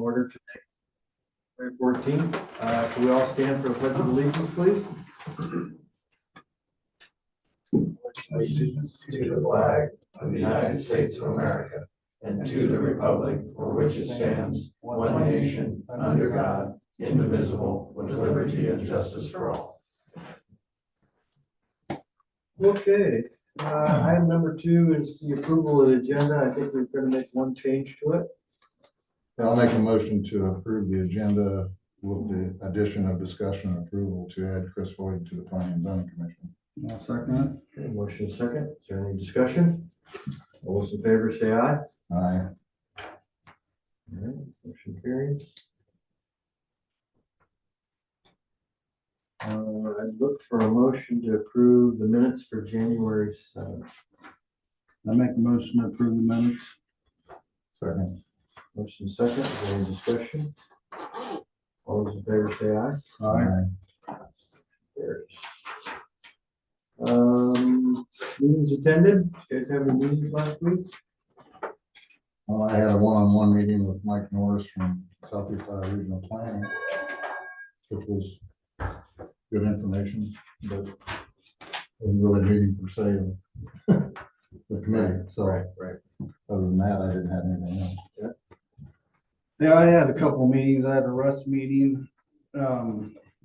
order today. February 14th. Can we all stand for a pledge of allegiance, please? Allegiance to the flag of the United States of America and to the republic for which it stands, one nation, under God, indivisible, with liberty and justice for all. Okay. Item number 2 is the approval of the agenda. I think we're going to make one change to it. I'll make a motion to approve the agenda with the addition of discussion and approval to add Chris Boyd to the Planning and Zoning Commission. I'll second Okay, motion second. Is there any discussion? All those in favor say aye. Aye. All right, motion carries. I'd look for a motion to approve the minutes for January 7th. it. I make a motion to approve the minutes. Second. Motion second. Is there any discussion? All those in favor say aye. Aye. Carries. Meetings attended. You guys have any meetings last week? Well, I had a one-on-one meeting with Mike Norris from Southeast Ohio Regional Planning, which was good information, but wasn't really a meeting per se of the committee. So Right. other than that, I didn't have anything else. Yeah, I had a couple meetings. I had a Russ meeting.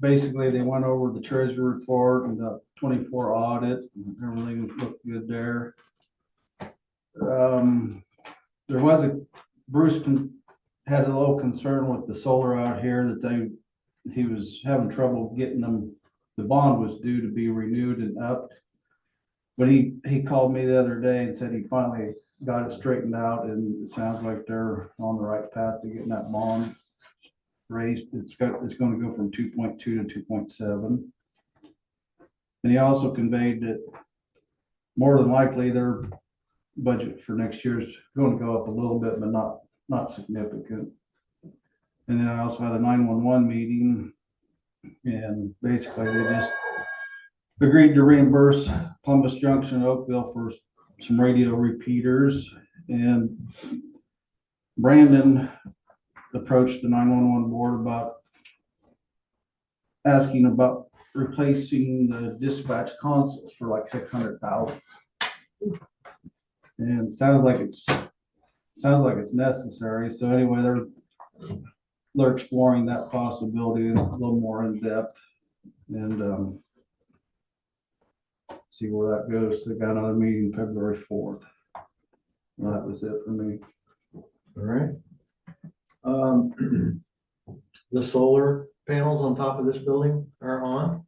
Basically, they went over the treasury report and the 24 audit, and everything looked good there. There was Bruce had a little concern with the solar out here that he was having trouble getting them. The bond was due to be renewed and upped. But he called me the other day and said he finally got it straightened out, and it sounds like they're on the right path to getting that bond raised. It's going to go from 2.2 to 2.7. And he also conveyed that more than likely their budget for next year is going to go up a little bit, but not significant. And then I also had a 911 meeting, and basically they just agreed to reimburse Columbus Junction and Oakville for some radio repeaters. And Brandon approached the 911 board about asking about replacing the dispatch consoles for like $600,000. And sounds like it's necessary. So anyway, they're exploring that possibility a little more in depth, and see where that goes. They got another meeting February 4th. Well, that was it for me. All right. The solar panels on top of this building are on.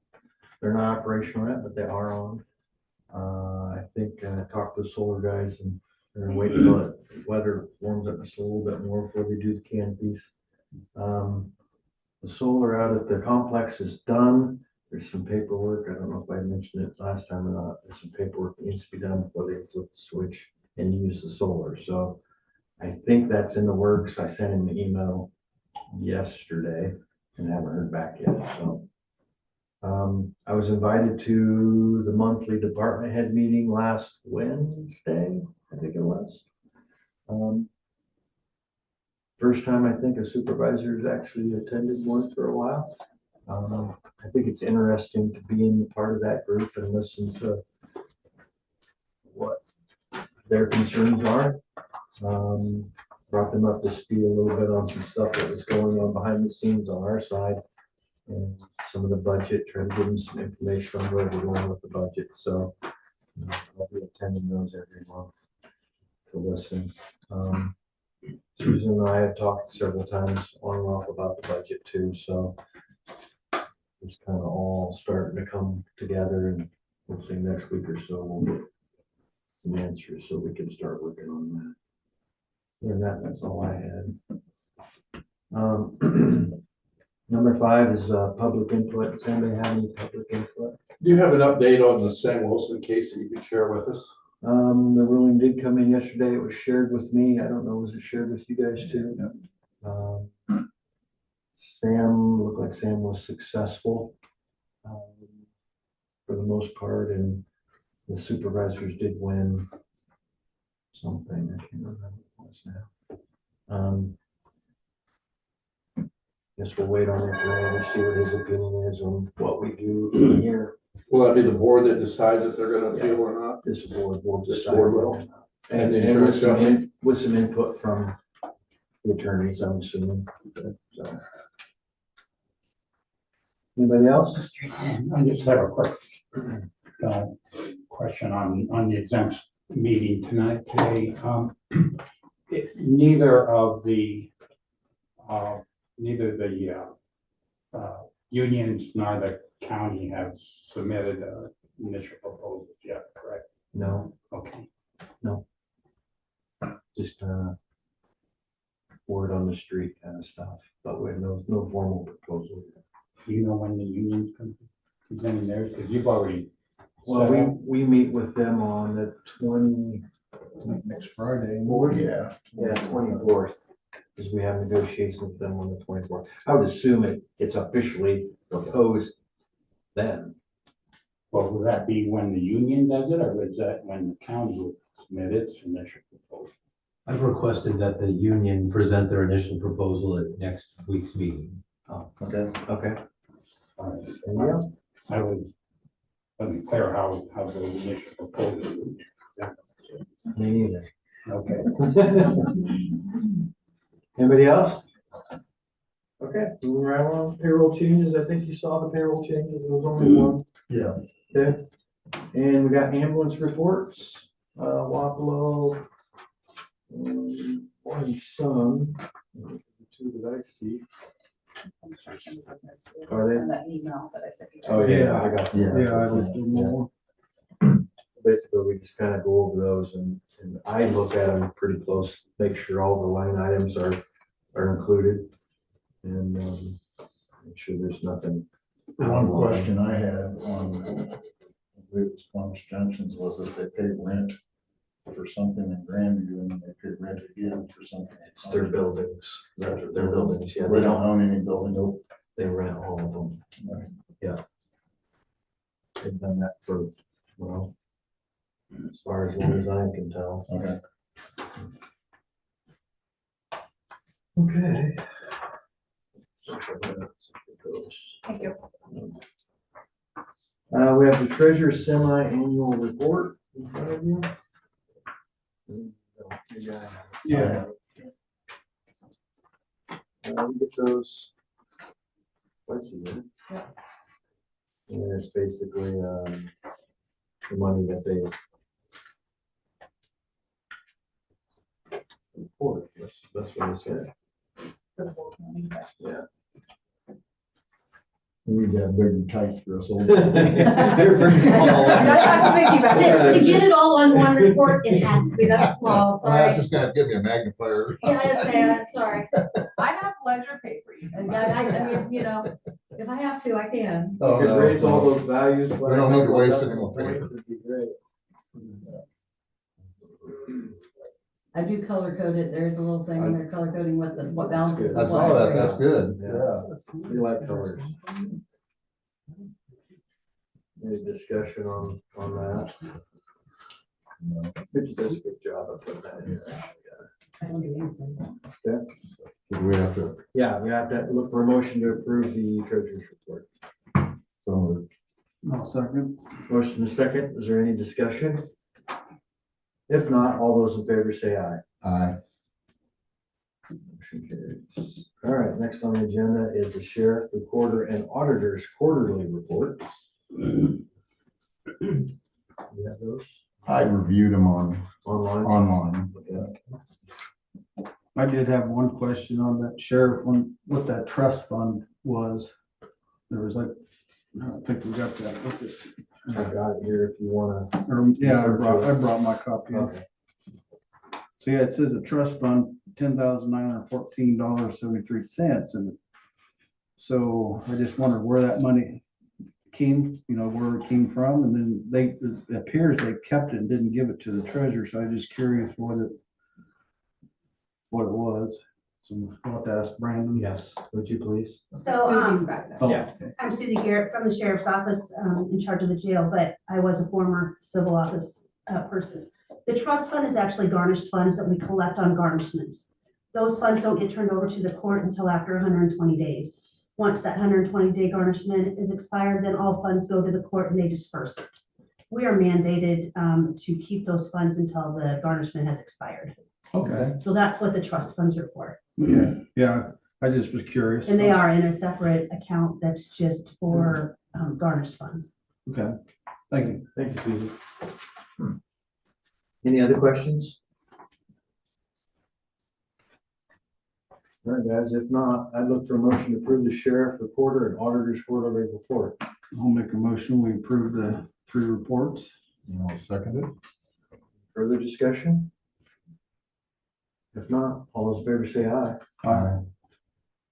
They're not operational yet, but they are on. I think I talked to the solar guys, and they're gonna wait until the weather warms up just a little bit more before they do the canopies. The solar out at the complex is done. There's some paperwork. I don't know if I mentioned it last time or not. There's some paperwork that needs to be done before they flip the switch and use the solar. So I think that's in the works. I sent him an email yesterday and haven't heard back yet. So I was invited to the monthly department head meeting last Wednesday, I think it was. First time I think a supervisor has actually attended one for a while. I think it's interesting to be in part of that group and listen to what their concerns are. Brought them up to speed a little bit on some stuff that was going on behind the scenes on our side, and some of the budget, trying to give them some information on where we're going with the budget. So I'll be attending those every month to listen. Susan and I have talked several times on and off about the budget too, so it's kind of all starting to come together, and hopefully next week or so we'll get some answers so we can start working on that. And that's all I had. Number 5 is public input. Does anybody have any public input? Do you have an update on the Sam Wilson case that you could share with us? The ruling did come in yesterday. It was shared with me. I don't know, was it shared with you guys too? Sam, looked like Sam was successful for the most part, and the supervisors did win something. I can't remember what it was now. Guess we'll wait on that grant and see what his opinion is on what we do here. Will that be the board that decides if they're gonna appeal or not? This board will This decide. board will? And the with insurance some, company? with some input from the attorneys, I'm assuming. So. Anybody else? I just have a quick question on the exempt meeting today. Neither of the unions nor the county have submitted initial proposals yet, correct? No, Okay. just word on the street kind of stuff, but we have no formal proposal. Do you know when the union's going to be presenting theirs? Because you've already. Well, set up. we meet with them on the Next Friday. Yeah. 24th, because we have negotiations with them on the 24th. I would assume it's officially proposed then. Well, will that be when the union does it, or is that when the county will submit its initial proposal? I've requested that the union present their initial proposal at next week's meeting. Okay. Okay. All right. Anything else? Wasn't clear how the initial proposal would be. Me neither. Okay. Anybody else? Okay, moving right along, payroll changes. I think you saw the payroll changes. There was only one. Yeah. Okay. And we got ambulance reports, Wapello, one son, the two that I see. Are they? On that email that I sent you. Oh, yeah, I got Yeah. Yeah, I would do more. Basically, we just kind of go over those and I look at them pretty close, make sure all the line items are included. And, make sure there's nothing. One question I had on, I believe it's Plunge Junctions was that they paid rent for something in Grandview and then they paid rent again for something. It's their buildings. Their buildings, yeah. They don't own any building. They rent all of them. Right. Yeah. They've done that for, well, as far as long as I can tell. Okay. Okay. Thank you. We have the treasurer's semi-annual report in front of you. Yeah. We get those twice a year. Yeah. And it's basically, the money that they report, that's what it said. For the whole county, yes. Yeah. We need that bigger type for us old. You're pretty small. That's not too picky about it. To get it all on one report, it has to be that small, I sorry. just gotta give me a magnifier. Yeah, I understand, I'm sorry. I have ledger paper. And I mean, you know, if I have to, I can. Oh, Could no, raise all no. those values. We don't need to waste any more Points paper. would be great. I do color code it. There's a little thing when they're color coding what balances. I saw that, that's good. Yeah. We like colors. Any discussion on that? No. I think you did a good job of putting that in I don't do anything. there. Did we have to, Yeah, we have to look for a motion to approve the treasurer's report. so No, second. Motion is second. Is there any discussion? If not, all those in favor say aye. aye. Motion carries. All right, next on the agenda is the sheriff, recorder, and auditor's quarterly reports. You have those I reviewed them online. Okay. I did have one question on that sheriff, on what that trust fund was. There was like, I don't think we got that with this. I got it here if you wanna. Yeah, I brought my copy. Okay. So yeah, it says a trust fund, $10,914.73. And so I just wondered where that money came, where it came from. And then it appears they kept it and didn't give it to the treasurer. So I'm just curious what it was. So I'll have to ask Brandon. Yes, would you please? So, Susie's back there. Oh, Yeah. okay. I'm Susie Garrett from the Sheriff's Office, in charge of the jail, but I was a former civil office person. The trust fund is actually garnished funds that we collect on garnishments. those funds don't get turned over to the court until after 120 days. Once that 120-day garnishment is expired, then all funds go to the court and they disperse it. We are mandated to keep those funds until the garnishment has expired. Okay. So that's what the trust funds are for. Yeah, I just was curious. And they are in a separate account that's just for garnished funds. Okay, thank you. Thank you, Susan. Any other questions? All right, guys, if not, I'd look for a motion to approve the sheriff reporter and auditor's quarterly report. I'll make a motion, we approve the 3 reports. And I'll second it. Further discussion? If not, all those in favor say aye. Aye.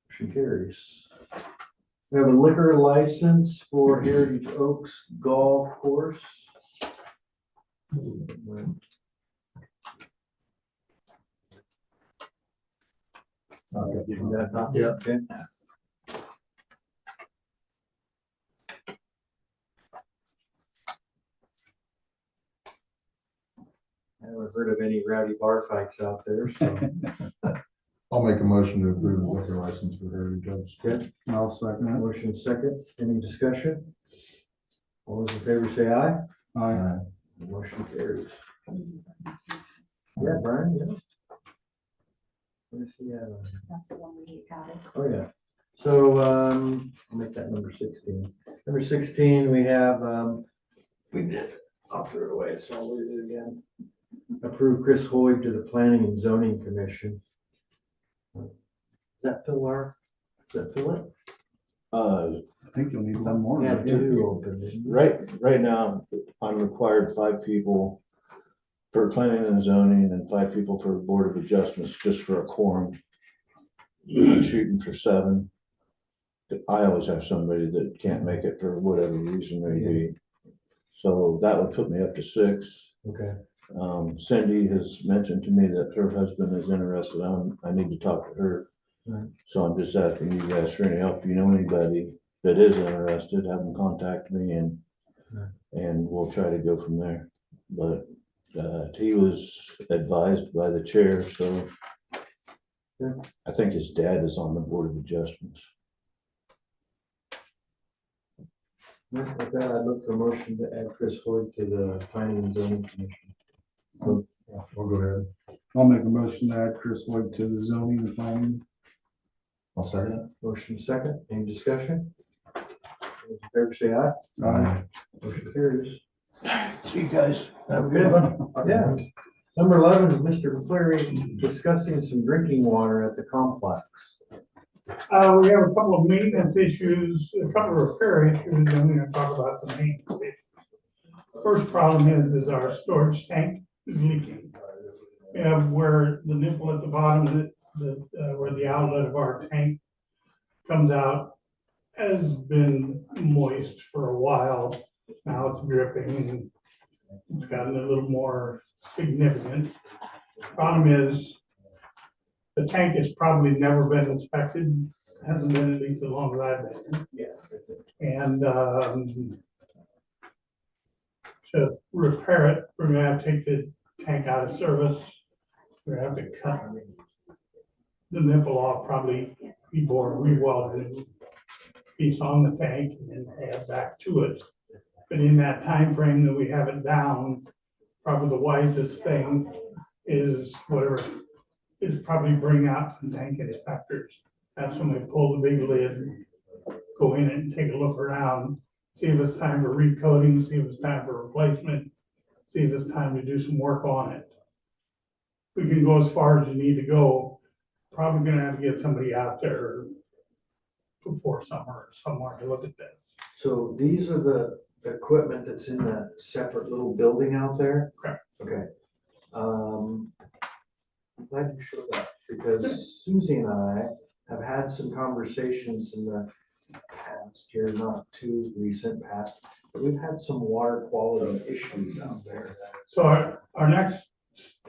Motion carries. We have a liquor license for Heritage Oaks Golf Course. Okay. You got a copy? Yeah. Okay. I haven't heard of any rowdy bar fights out there, so. I'll make a motion to approve the liquor license for Heritage Oaks. Okay, I'll second it. motion second. Any discussion? All those in favor say aye. Aye. Motion carries. Yeah, Brian, yeah. What does he have on here? That's the one we got it. Oh, yeah. So, I'll make that number 16. Number 16, we have, we did, I'll throw it away, so I'll read it again. Approve Chris Hoyd to the Planning and Zoning Commission. Is that fill our, is that fill it? I think you'll need one more. We had don't you? 2 open, didn't we? Right now, I'm required 5 people for planning and zoning and 5 people for board of adjustments, just for a quorum. I'm shooting for 7. I always have somebody that can't make it for whatever reason may be. So that would put me up to 6. Okay. Cindy has mentioned to me that her husband is interested. I need to talk to her. Right. So I'm just asking you guys for any help. If you know anybody that is interested, have them contact me and we'll try to go from there. But he was advised by the chair, so I think his dad is on the board of adjustments. With that, I look for motion to add Chris Hoyd to the Planning and Zoning Commission. So, yeah, we'll go ahead. I'll make a motion to add Chris Wood to the zoning and planning. I'll second it. Motion second. Any discussion? All those in favor say aye. Aye. Motion carries. See you guys. Have a good one. Yeah. Number 11 is Mr. McCleary discussing some drinking water at the complex. We have a couple of maintenance issues, a couple of repair issues, and I'm gonna talk about some maintenance issues. First problem is our storage tank is leaking. We have where the nipple at the bottom of it, where the outlet of our tank comes out, has been moist for a while. Now it's dripping and it's gotten a little more significant. Problem is, the tank has probably never been inspected, hasn't been at least as long as I've been. Yeah. And to repair it, we're gonna have to take the tank out of service. We're gonna have to cut the nipple off, probably be re-welded a piece on the tank and then add back to it. But in that time frame that we have it down, probably the wisest thing is probably bring out some tank inspectors. Have somebody pull the big lid, go in and take a look around, see if it's time for recoating, see if it's time for replacement, see if it's time to do some work on it. We can go as far as you need to go. Probably gonna have to get somebody out there before summer, somewhere to look at this. So these are the equipment that's in that separate little building out there? Correct. Okay. I'm glad you showed that because Susie and I have had some conversations in the past here, not too recent past, but we've had some water quality issues out there. So our next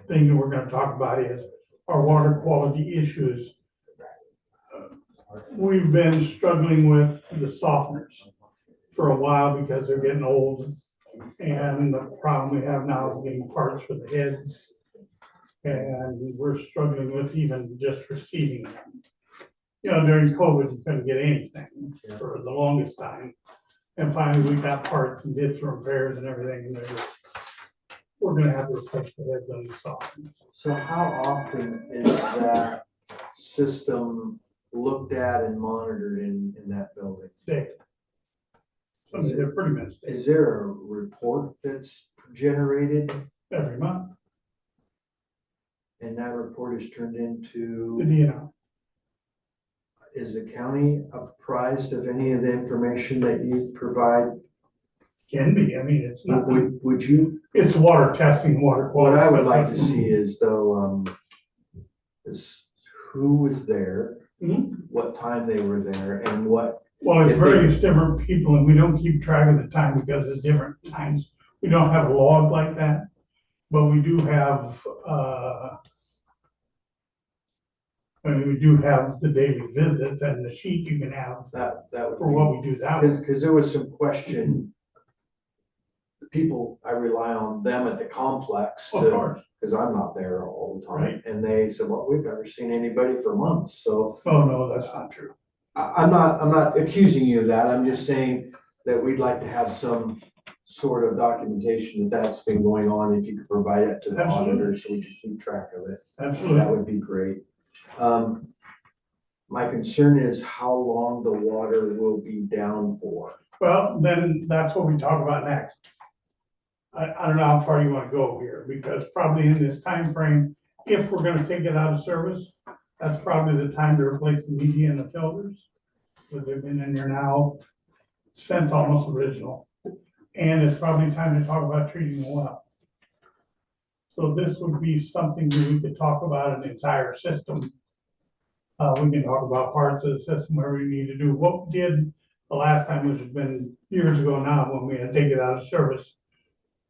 thing that we're gonna talk about is our water quality issues. We've been struggling with the softeners for a while because they're getting old. And the problem we have now is getting parts for the heads And we're struggling with even just receiving them. You know, during COVID, you couldn't get anything for the longest time. And finally, we got parts and did some repairs and everything, and we're gonna have to replace the heads on the soffits. So how often is that system looked at and monitored in that building? I mean, they're pretty much Is there a report that's generated every month, and that report is turned the into, DNR. is the county apprised of any of the information that you provide? Can be, I mean, it's not, Would you, it's water testing, water what quality. I would like to see is though, is who was there, Mhm. what time they were there, and what, Well, it's if they- various different people, and we don't keep track of the time because it's different times. We don't have a log like that, but we do have, I mean, we do have the daily visits and the sheet you can have that would for be. what we do that way. Because there was some question. The people, I rely on them at the complex Of to, course, because I'm not there all the time. Right. And they said, well, we've never seen anybody for months. So oh, no, that's not true. I'm not accusing you of that. I'm just saying that we'd like to have some sort of documentation that that's been going on. If you could provide it to the Absolutely. auditor so we can keep track of it. That Absolutely. would be great. My concern is how long the water will be down for. Well, then that's what we talk about next. I don't know how far you want to go here, because probably in this time frame, if we're gonna take it out of service, that's probably the time to replace the media and the filters. But they've been in there now since almost original. And it's probably time to talk about treating the well. So this would be something that we could talk about an entire system. We can talk about parts of the system where we need to do what we did the last time, which has been years ago now, when we had to take it out of service.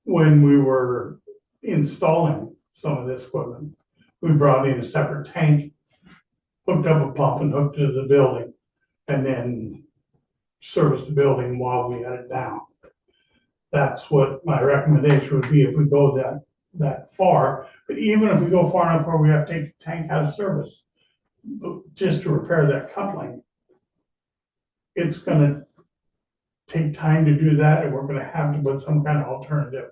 When we were installing some of this equipment, we brought in a separate tank, hooked up a pump and hooked it to the building, and then serviced the building while we had it down. That's what my recommendation would be if we go that far. But even if we go far enough where we have to take the tank out of service, just to repair that coupling, it's gonna take time to do that, and we're gonna have to put some kind of alternative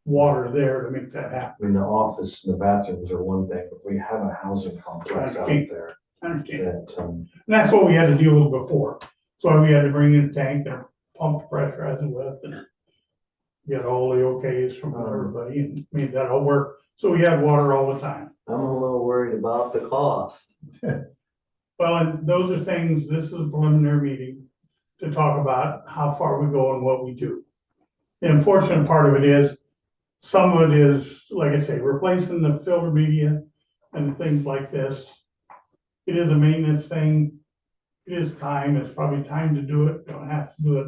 water there to make that happen. I mean, the office and the bathrooms are one thing, but we have a housing complex out there I understand. that, And that's what we had to deal with before. So we had to bring in a tank and pump to pressurize it with and get all the okays from everybody and made that all work. So we had water all the time. I'm a little worried about the cost. Well, and those are things, this is a preliminary meeting to talk about how far we go and what we do. The unfortunate part of it is, some of it is, like I say, replacing the filter media and things like this. It is a maintenance thing. It is time. It's probably time to do it. Don't have to do it.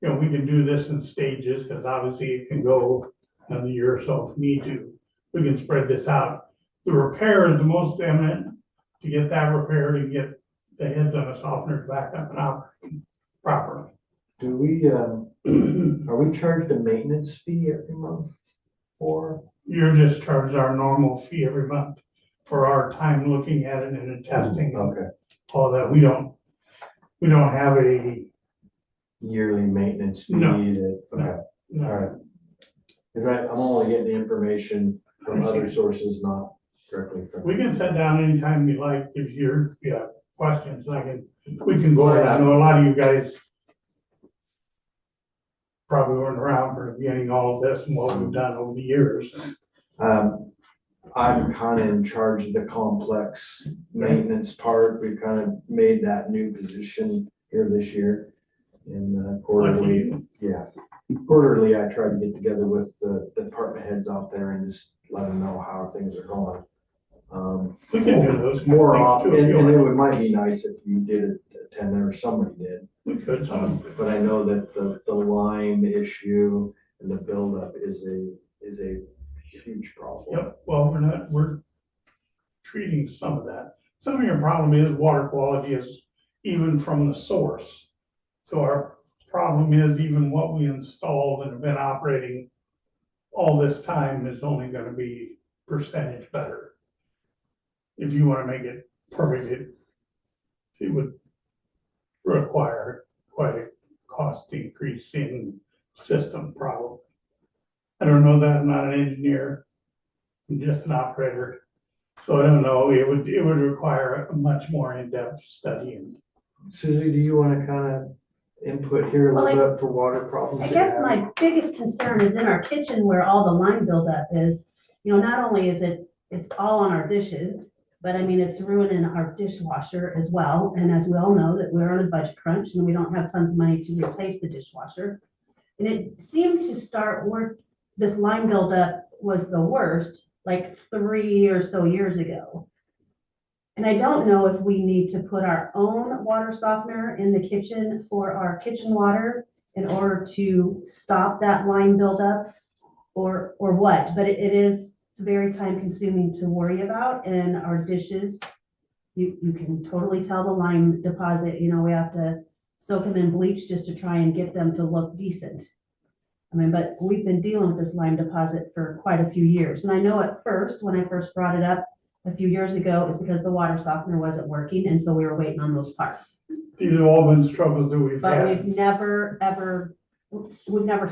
You know, we can do this in stages, because obviously it can go another year or so if we need to. We can spread this out. The repair is the most eminent, to get that repaired and get the heads on the softeners back up and operating properly. do we, are we charged a maintenance fee every month? Or, You're just charged our normal fee every month for our time looking at it and testing and okay, all that. We don't have a, yearly maintenance fee No. that, okay, all no, right. Because I'm only getting the information from other sources, not directly from. we can sit down anytime you like, if you have questions, we can go ahead. I know a lot of you guys probably weren't around for getting all of this and what we've done over the years. I'm kind of in charge of the complex maintenance part. We've kind of made that new position here this year. And quarterly, yeah, quarterly, I try to get together with the department heads out there and just let them know how things are going. We can do those kind More of often, things too. and it might be nice if you did attend there or somebody did. We could, But I know that the line issue and the buildup is a huge problem. Yep, well, we're treating some of that. Some of your problem is water quality is even from the source. So our problem is even what we installed and have been operating all this time is only gonna be percentage better. If you want to make it perfect, it would require quite a cost increase in system probably. I don't know that, I'm not an engineer, I'm just an operator. So I don't know, it would require a much more in-depth study. And Susie, do you want to kind of input here a little bit for water problems? I that guess you have? my biggest concern is in our kitchen where all the lime buildup is, not only is it's all on our dishes, but I mean, it's ruining our dishwasher as well. And as we all know that we're on a budget crunch and we don't have tons of money to replace the dishwasher. And it seemed to start where this lime buildup was the worst, like 3 or so years ago. And I don't know if we need to put our own water softener in the kitchen for our kitchen water in order to stop that lime buildup or what, but it's very time consuming to worry about. And our dishes, you can totally tell the lime deposit, we have to soak them in bleach just to try and get them to look decent. I mean, but we've been dealing with this lime deposit for quite a few years. And I know at first, when I first brought it up a few years ago, it's because the water softener wasn't working. And so we were waiting on those parts. these have all been struggles that we've But had. we've never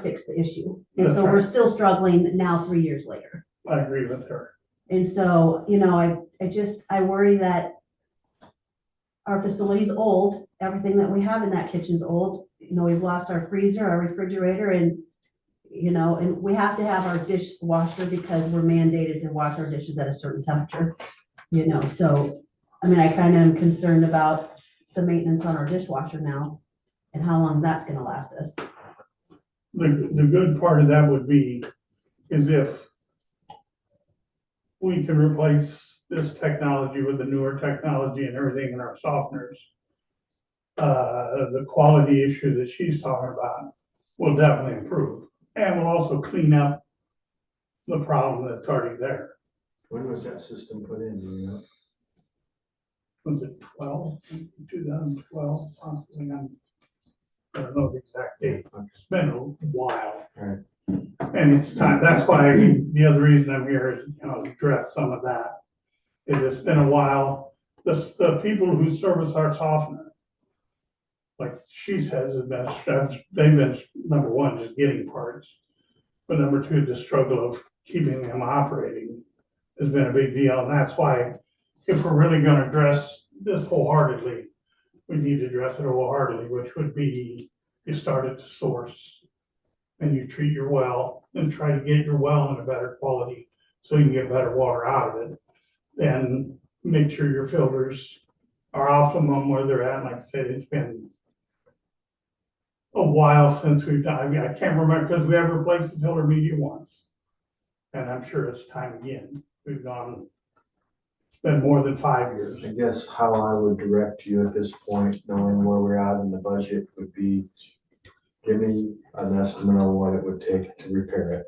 fixed the issue. And That's so we're right. still struggling now 3 years later. I agree with her. And so, I worry that our facility's old, everything that we have in that kitchen's old. We've lost our freezer, our refrigerator, and we have to have our dishwasher because we're mandated to wash our dishes at a certain temperature. So, I mean, I kind of am concerned about the maintenance on our dishwasher now and how long that's gonna last us. The good part of that would be is if we can replace this technology with the newer technology and everything in our softeners. The quality issue that she's talking about will definitely improve and will also clean up the problem that's already there. When was that system put in, do you know? Was it 2012, possibly? I don't know the exact date. It's been a while. Right. And it's time, that's why the other reason I'm here is, address some of that. It's been a while. The people who service our softener, like she says, they've been, number one, just getting parts. But number two, the struggle of keeping them operating has been a big deal. And that's why if we're really gonna address this wholeheartedly, we need to address it wholeheartedly, which would be you start at the source and you treat your well and try to get your well in a better quality so you can get better water out of it. Then make sure your filters are optimum where they're at. Like I said, it's been a while since we've done, I mean, I can't remember because we have replaced the filter media once. And I'm sure it's time again. It's been more than 5 years. I guess how I would direct you at this point, knowing where we're at in the budget, would be give me an estimate on what it would take to repair it.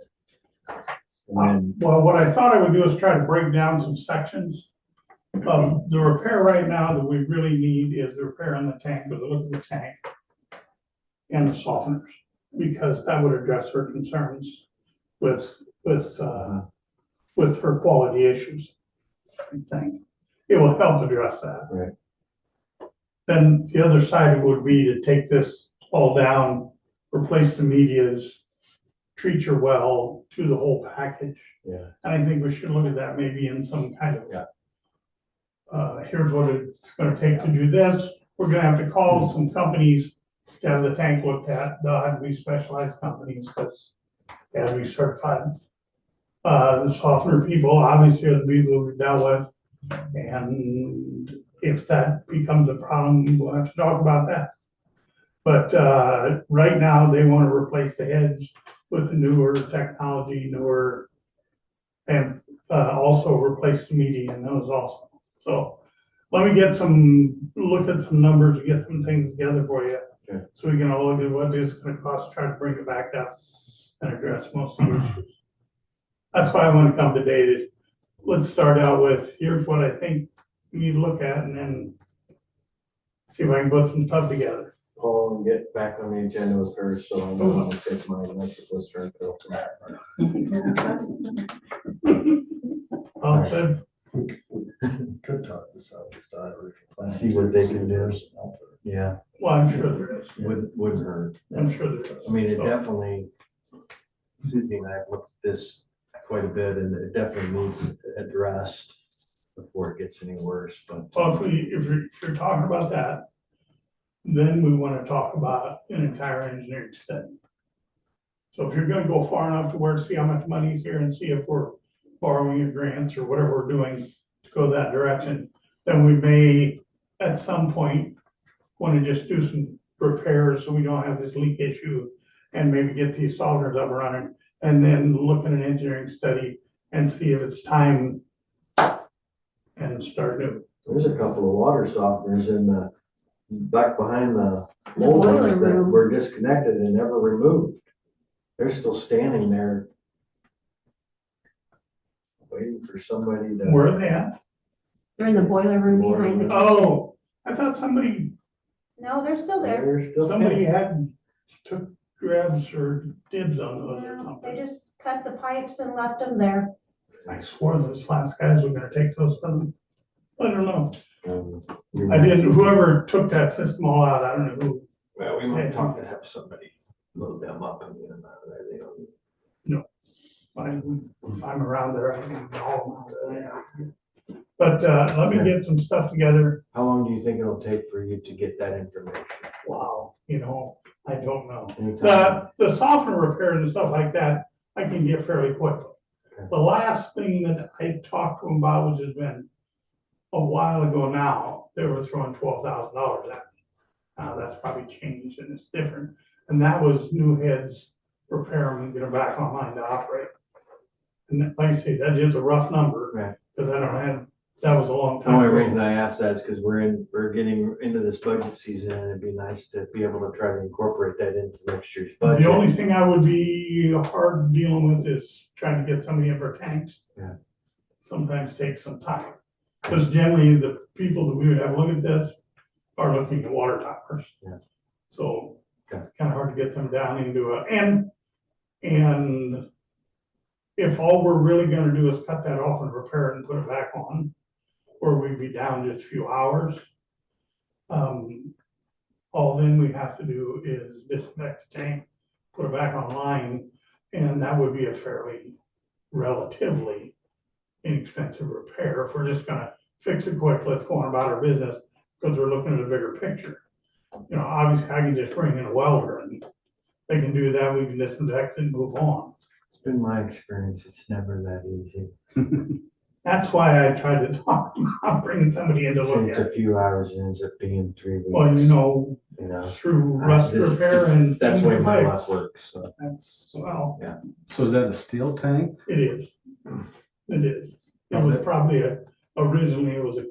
And then, Well, what I thought I would do is try to break down some sections. The repair right now that we really need is the repair on the tank, with a look at the tank and the softeners, because that would address her concerns with her quality issues. I think it will help address that. Right. Then the other side would be to take this all down, replace the medias, treat your well, do the whole package. yeah, And I think we should look at that maybe in some kind of, here's what it's gonna take to do this. We're gonna have to call some companies to have the tank looked at. They'll have to be specialized companies because they have to be certified. The softener people obviously are the people we've dealt with. And if that becomes a problem, we'll have to talk about that. But right now, they want to replace the heads with the newer technology, and also replace the media in those also. So let me look at some numbers, get some things together for you. Okay. So we can all look at what it's gonna cost, try to bring it back up and address most of the issues. That's why I want to come today. Let's start out with, here's what I think we need to look at, and then see if I can put some stuff together. Paul, and get back on the agenda with her, so I know when to take my electric lister and filter. Good. Could talk to Southeast Iowa Regional Planning. See what they see can if do. there's out there. Yeah, Well, I'm sure there is. wouldn't hurt. I'm sure there is. I mean, it So, definitely, Suzie and I have looked at this quite a bit, and it definitely needs addressed before it gets any worse, but. Well, if you're talking about that, then we want to talk about an entire engineering study. So if you're gonna go far enough to where, see how much money's here and see if we're borrowing your grants or whatever we're doing to go that direction, then we may, at some point, want to just do some repairs so we don't have this leak issue and maybe get these softeners up and running, and then look at an engineering study and see if it's time and start new. There's a couple of water softeners in the, back behind the boiler moldings that room. were disconnected and never removed. They're still standing there. Waiting for somebody to. Where are they at? They're in the boiler room behind the kitchen. Oh, I thought somebody No, they're still there. They're still. Somebody had took grabs or dibs on those or No, they something. just cut the pipes and left them there. I swore those last guys were gonna take those from them. I don't know. We I might- didn't, whoever took that system all out, I don't know who. Well, we might talk to have somebody load them up and get them out of there. They don't. If I'm around there, I can call them. But, let me get some stuff together. How long do you think it'll take for you to get that information? Wow, I don't know. Anytime? The software repairs and stuff like that, I can get fairly quickly. Okay. The last thing that I talked to them about, which has been a while ago now, they were throwing $12,000 at me. Now, that's probably changed and it's different. And that was new heads, repair them and get them back online to operate. And like I say, that is a rough number. Right. Because I don't have, that was a long The time only ago. reason I asked that is because we're getting into this budget season, and it'd be nice to be able to try to incorporate that into next year's budget. The only thing I would be hard dealing with is trying to get somebody in for tanks. Yeah. Sometimes takes some time, because generally the people that we would have look at this are looking at water towers. Yeah. So Okay. it's kind of hard to get them down into and if all we're really gonna do is cut that off and repair it and put it back on, or we'd be down just a few hours. All then we have to do is disinfect the tank, put it back online, and that would be a fairly relatively inexpensive repair. If we're just gonna fix it quick, let's go on about our business, because we're looking at a bigger picture. Obviously I can just bring in a welder and they can do that, we can disinfect and move on. It's been my experience, it's never that easy. That's why I tried to talk about bringing somebody in to look It's at a it. few hours and ends up being 3 weeks. Well, You know, through rust This- repair and. That's the way my pipes. luck works, so. That's, well, So is that a steel tank? it is. It is. It was probably originally it was a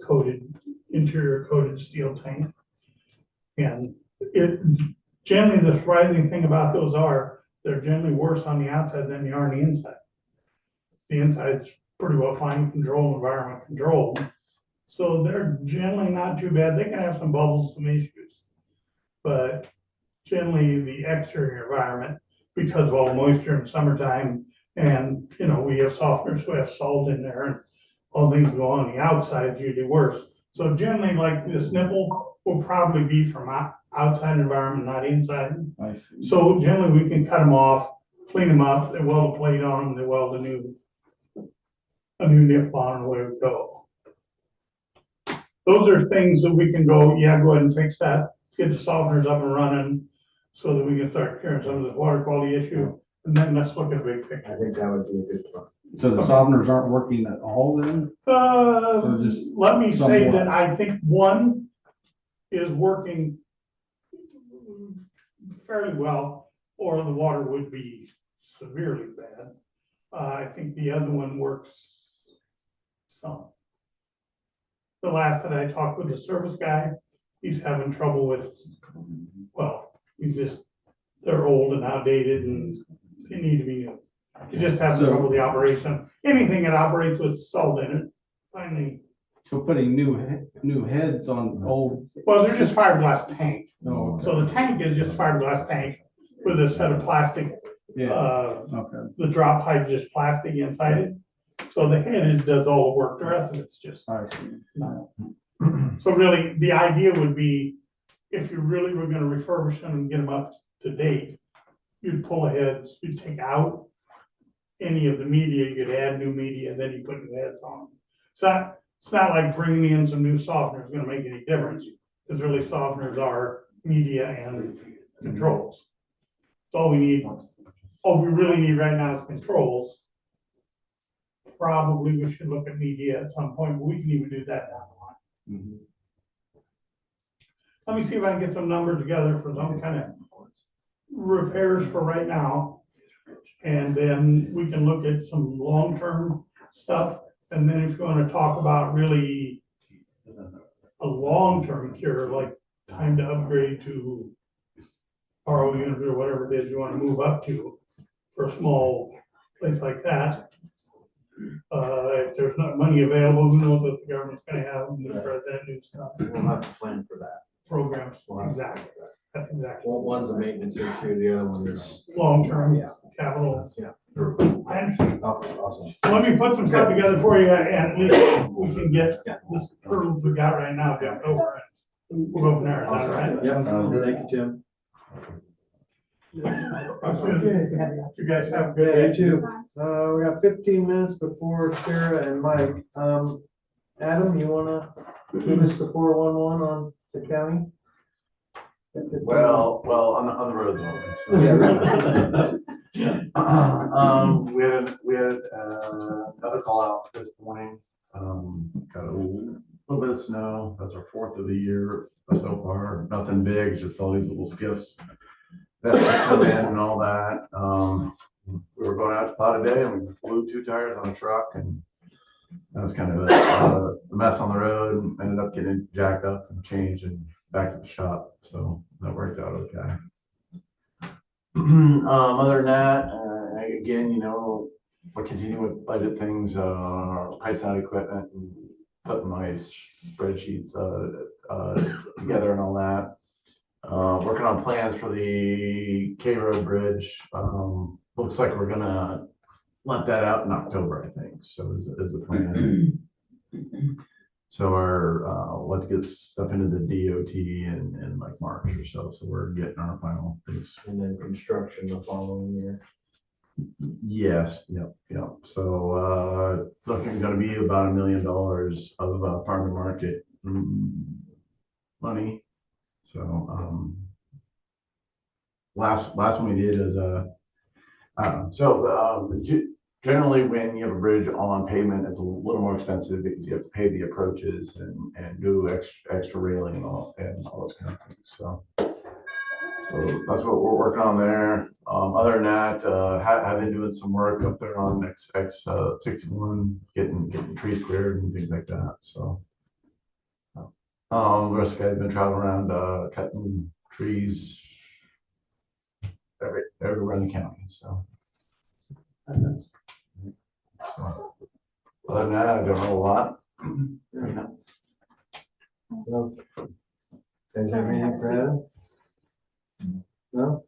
interior coated steel tank. And generally the surprising thing about those they're generally worse on the outside than they are on the inside. The inside's pretty well climate control, environment controlled. So they're generally not too bad. They can have some bubbles, some issues. But generally the exterior environment, because of all the moisture in summertime, and, we have softeners, we have salt in there, and all things go on the outside is usually worse. So generally, like this nipple will probably be from outside environment, not inside. I see. So generally, we can cut them off, clean them up, they weld a plate on them, they weld a new nip on, and away we go. Those are things that we can go ahead and fix that, let's get the softeners up and running, so that we can start curing some of the water quality issue, and then let's look at a big picture. I think that would be a good one. So the softeners aren't working at all then? Or just Let me say somewhat? that I think one is working fairly well, or the water would be severely bad. I think the other one works some. The last that I talked with the service guy, he's having trouble with, they're old and outdated and they need to be new. He just having So- trouble with the operation. Anything that operates with salt in it, finally. So putting new heads on old, Well, they're just fiberglass tank. oh, okay. So the tank is just fiberglass tank with a set of plastic, Yeah, okay. the drop pipe just plastic inside it. So the head does all the work, the rest of it's just. I see. So really, the idea would be, if you really were gonna refurbish them and get them up to date, you'd pull aheads, you'd take out any of the media, you'd add new media, and then you put new heads on. So it's not like bringing in some new softener is gonna make any difference, because really softeners are media and controls. That's all we need. All we really need right now is controls. Probably we should look at media at some point, but we can even do that down the line. Let me see if I can get some numbers together for some kind of repairs for right now. And then we can look at some long-term stuff. And then if you want to talk about really a long-term cure, like time to upgrade to RO units or whatever it is you want to move up to for a small place like that. If there's not money available, who knows what the government's gonna have, new president, new stuff, We'll have to plan for that. programs, exactly, that's exactly. Well, one's a maintenance issue, the other one is. Long-term Yeah. capital. Yeah. I understand. Awesome. Let me put some stuff together for you, and at least we can get this hurdles we got right now jumped over. And we'll go from there, is that all right? Yeah, Sounds good. thank you, Tim. You guys have a Yeah, good day. you too. We got 15 minutes before Sarah and Mike. Adam, you wanna give us the 411 on the county? Well, on the roads only. so. We had another call out this morning. Got a little bit of snow. That's our 4th of the year so far. Nothing big, just all these little skiffs that come in and all that. We were going out to plot today and we blew 2 tires on a truck, and that was kind of a mess on the road. Ended up getting jacked up and changed and back to the shop. So that worked out okay. Other than that, again, we're continuing with budget things, price out equipment, and putting my spreadsheets together and all that. Working on plans for the K Road Bridge. Looks like we're gonna let that out in October, I think. So is the plan. So we'll have to get stuff into the DOT in like March or so. So we're getting our final things. And then construction the following year. Yes, yep. So it's looking gonna be about $1 million of farm to market money. So last one we did is generally when you have a bridge on pavement, it's a little more expensive because you have to pay the approaches and do extra railing and all those kind of things. So that's what we're working on there. Other than that, have been doing some work up there on X61, getting trees cleared and things like that. So the rest of the guys have been traveling around cutting trees everywhere in the county. So other than that, I don't know a lot. Well, guys have anything for Adam? No?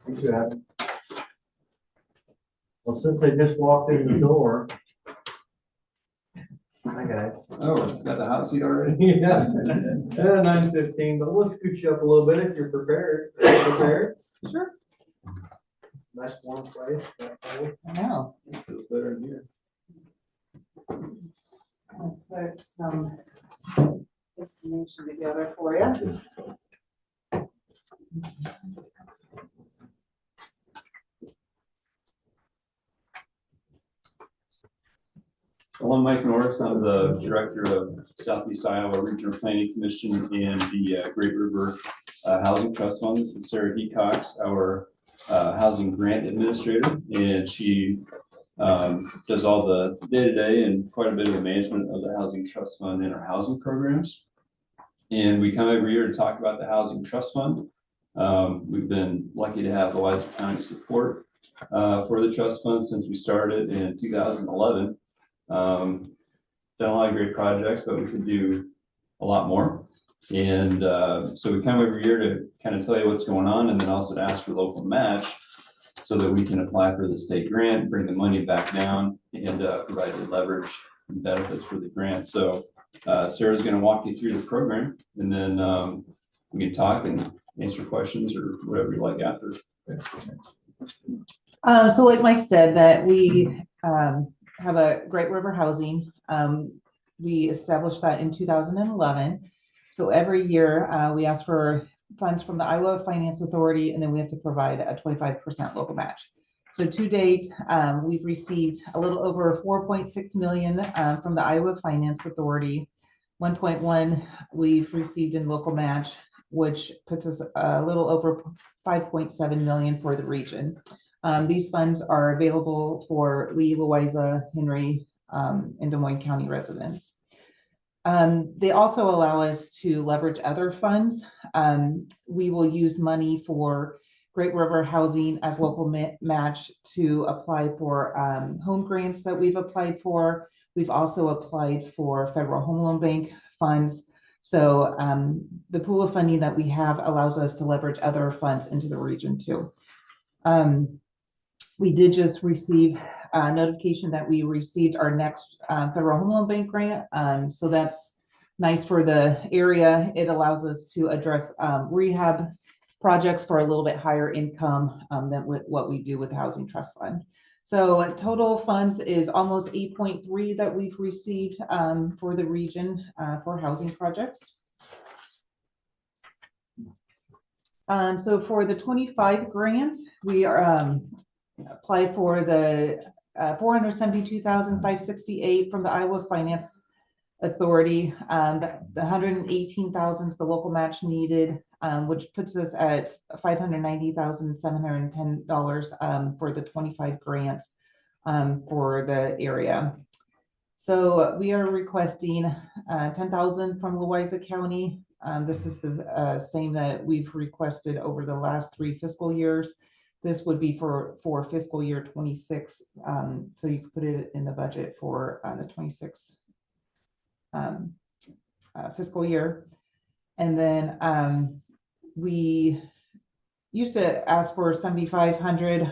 Thank you, Adam. Well, since they just walked in the door. Hi, guys. Oh, got the hot seat already? Yeah, 9:15, but we'll scoot you up a little bit if you're prepared. Are you prepared? Sure. Nice warm place. I know. Feels better in here. I'll put some information together for you. Well, I'm Mike Norris. I'm the director of Southeast Iowa Regional Planning Commission and the Great River Housing Trust Fund. This is Sarah Hecox, our housing grant administrator, and she does all the day-to-day and quite a bit of the management of the Housing Trust Fund and our housing programs. And we come every year to talk about the Housing Trust Fund. We've been lucky to have Louisa County support for the trust fund since we started in 2011. Done a lot of great projects, but we could do a lot more. And so we come every year to kind of tell you what's going on, and then also to ask for local match so that we can apply for the state grant, bring the money back down, and provide the leverage and benefits for the grant. So Sarah's going to walk you through the program, and then we can talk and answer questions or whatever you like after. So like Mike said, that we have a Great River Housing. We established that in 2011. So every year we ask for funds from the Iowa Finance Authority, and then we have to provide a 25% local match. So to date, we've received a little over 4.6 million from the Iowa Finance Authority. 1.1 we've received in local match, which puts us a little over 5.7 million for the region. These funds are available for Lee, Louisa, Henry, and Des Moines County residents. They also allow us to leverage other funds. We will use money for Great River Housing as local match to apply for home grants that we've applied for. We've also applied for Federal Home Loan Bank funds. So the pool of funding that we have allows us to leverage other funds into the region too. We did just receive a notification that we received our next Federal Home Loan Bank grant. So that's nice for the area. It allows us to address rehab projects for a little bit higher income than what we do with Housing Trust Fund. So total funds is almost 8.3 that we've received for the region for housing projects. So for the 25 grant, we are apply for the 472,568 from the Iowa Finance Authority. The 118,000 is the local match needed, which puts us at $590,710 for the 25 grant for the area. So we are requesting 10,000 from Louisa County. This is the same that we've requested over the last 3 fiscal years. This would be for fiscal year 26. So you can put it in the budget for the 26 fiscal year. And then we used to ask for 7,500.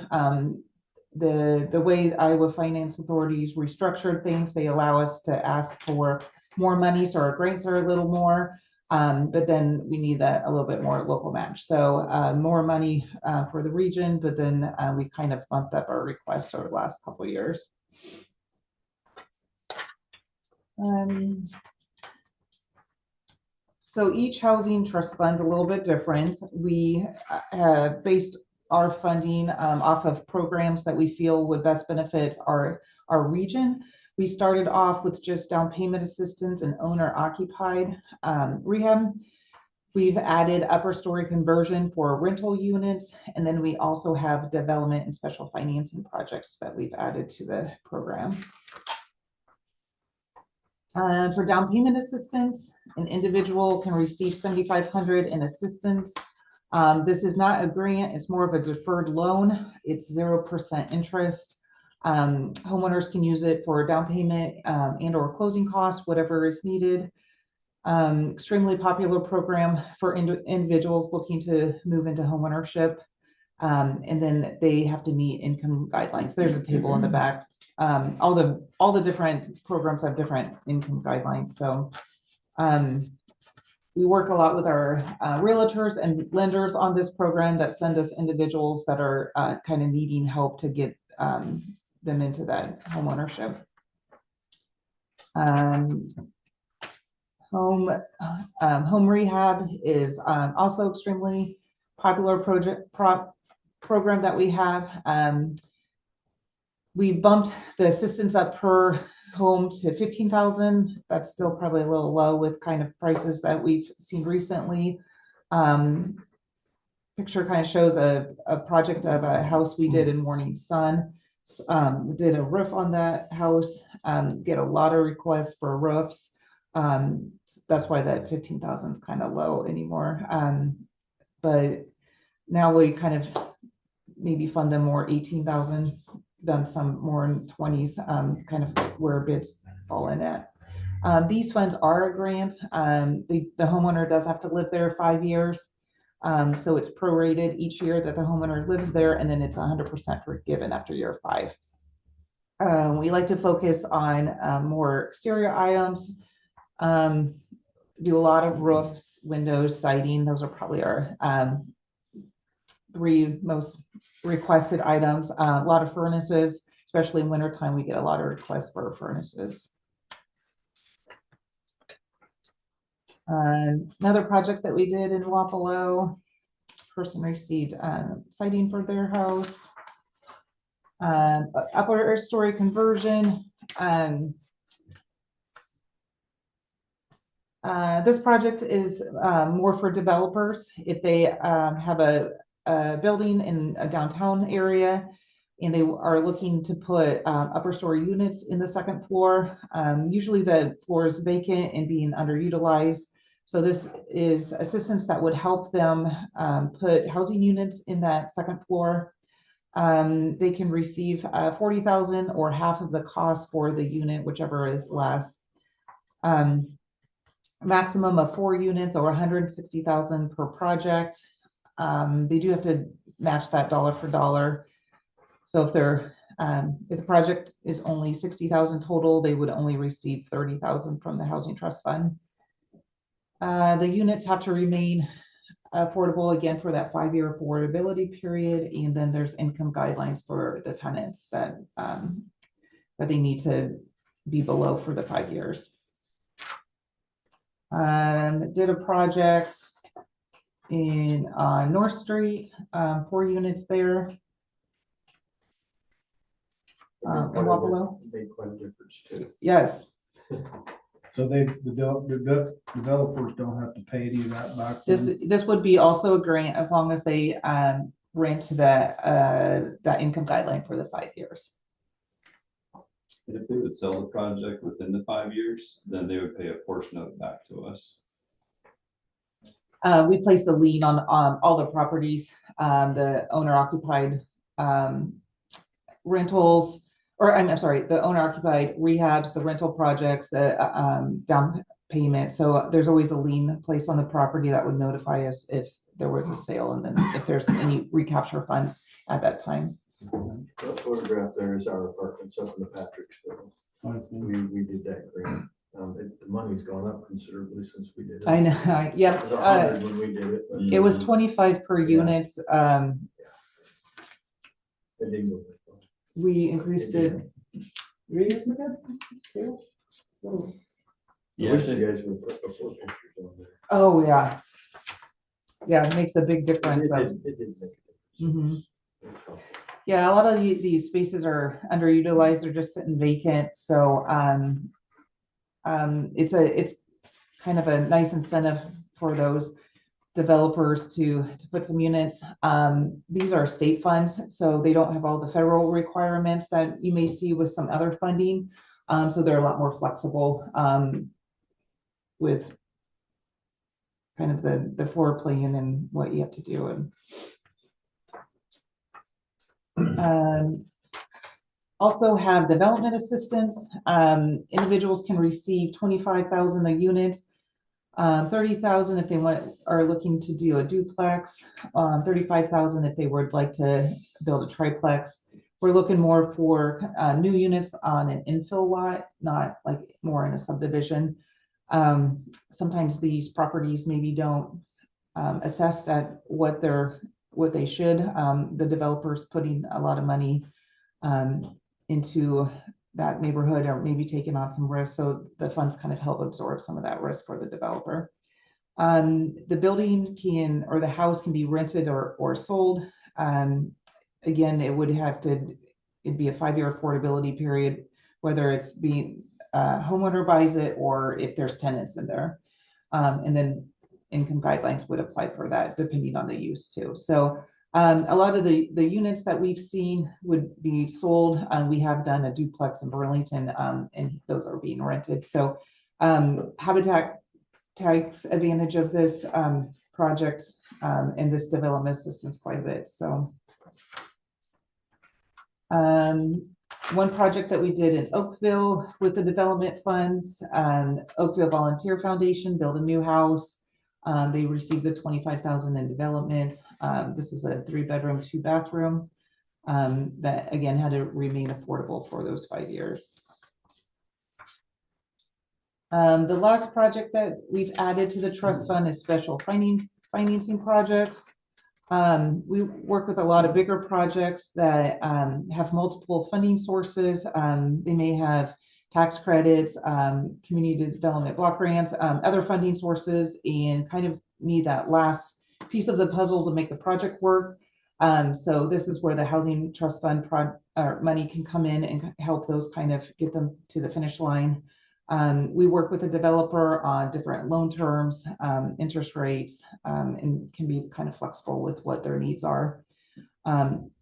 The way Iowa Finance Authorities restructured things, they allow us to ask for more money, so our grants are a little more. But then we need a little bit more local match. So more money for the region, but then we kind of bumped up our request over the last couple of years. So each housing trust fund is a little bit different. We based our funding off of programs that we feel would best benefit our region. We started off with just down payment assistance and owner occupied rehab. We've added upper story conversion for rental units, and then we also have development and special financing projects that we've added to the program. For down payment assistance, an individual can receive $7,500 in assistance. This is not a grant, it's more of a deferred loan. It's 0% interest. Homeowners can use it for down payment and or closing costs, whatever is needed. Extremely popular program for individuals looking to move into homeownership. And then they have to meet income guidelines. There's a table in the back. All the different programs have different income guidelines. So we work a lot with our realtors and lenders on this program that send us individuals that are kind of needing help to get them into that home ownership. Home rehab is also extremely popular program that we have. We bumped the assistance up per home to 15,000. That's still probably a little low with kind of prices that we've seen recently. Picture kind of shows a project of a house we did in Morning Sun. We did a roof on that house, get a lot of requests for roofs. That's why that 15,000 is kind of low anymore. But now we kind of maybe fund them more 18,000, done some more in 20s, kind of where bids fall in at. These funds are a grant. The homeowner does have to live there 5 years. So it's prorated each year that the homeowner lives there, and then it's 100% forgiven after year 5. We like to focus on more exterior items, do a lot of roofs, windows, siding. Those are probably our 3 most requested items. A lot of furnaces, especially in wintertime, we get a lot of requests for furnaces. Another project that we did in Wapello, person received siding for their house. Upper story conversion. This project is more for developers. If they have a building in a downtown area and they are looking to put upper story units in the 2nd floor, usually the floor is vacant and being underutilized. So this is assistance that would help them put housing units in that 2nd floor. They can receive $40,000 or half of the cost for the unit, whichever is less. Maximum of 4 units or $160,000 per project. They do have to match that dollar for dollar. So if the project is only $60,000 total, they would only receive $30,000 from the Housing Trust Fund. The units have to remain affordable again for that 5-year affordability period, and then there's income guidelines for the tenants that they need to be below for the 5 years. Did a project in North Street, 4 units there. In Wapello. Made quite a difference too. Yes. So the developers don't have to pay any of that back? This would be also a grant as long as they rent that income guideline for the 5 years. And if they would sell the project within the 5 years, then they would pay a portion of it back to us. We place a lien on all the properties, the owner occupied rentals, or I'm sorry, the owner occupied rehabs, the rental projects, the down payment. So there's always a lien placed on the property that would notify us if there was a sale, and then if there's any recapture funds at that time. That photograph there is our apartments up in the Patricksville. We did that grant. The money's gone up considerably since we did it. I know, yeah. It was 100 when we did it. But It was 25 per unit. it didn't go that far. We increased it 3 years ago. Oh. I wish you guys would put before pictures on there. Oh, yeah. Yeah, it makes a big difference. It did make a difference. Yeah, a lot of these spaces are underutilized. They're just sitting vacant. So it's kind of a nice incentive for those developers to put some units. These are state funds, so they don't have all the federal requirements that you may see with some other funding. So they're a lot more flexible with kind of the floor plan and what you have to do. And also have development assistance. Individuals can receive $25,000 a unit, $30,000 if they are looking to do a duplex, $35,000 if they would like to build a triplex. We're looking more for new units on an infill lot, not like more in a subdivision. Sometimes these properties maybe don't assess at what they should. The developers putting a lot of money into that neighborhood, or maybe taking on some risk, so the funds kind of help absorb some of that risk for the developer. The building or the house can be rented or sold. Again, it'd be a 5-year affordability period, whether it's being homeowner buys it or if there's tenants in there. And then income guidelines would apply for that depending on the use too. So a lot of the units that we've seen would be sold. We have done a duplex in Burlington, and those are being rented. So Habitat takes advantage of this project and this development assistance quite a bit. So one project that we did in Oakville with the development funds, Oakville Volunteer Foundation built a new house. They received the 25,000 in development. This is a 3-bedroom, 2-bathroom that again had to remain affordable for those 5 years. The last project that we've added to the trust fund is special financing projects. We work with a lot of bigger projects that have multiple funding sources. They may have tax credits, community development block grants, other funding sources, and kind of need that last piece of the puzzle to make the project work. So this is where the housing trust fund money can come in and help those kind of get them to the finish line. We work with the developer on different loan terms, interest rates, and can be kind of flexible with what their needs are.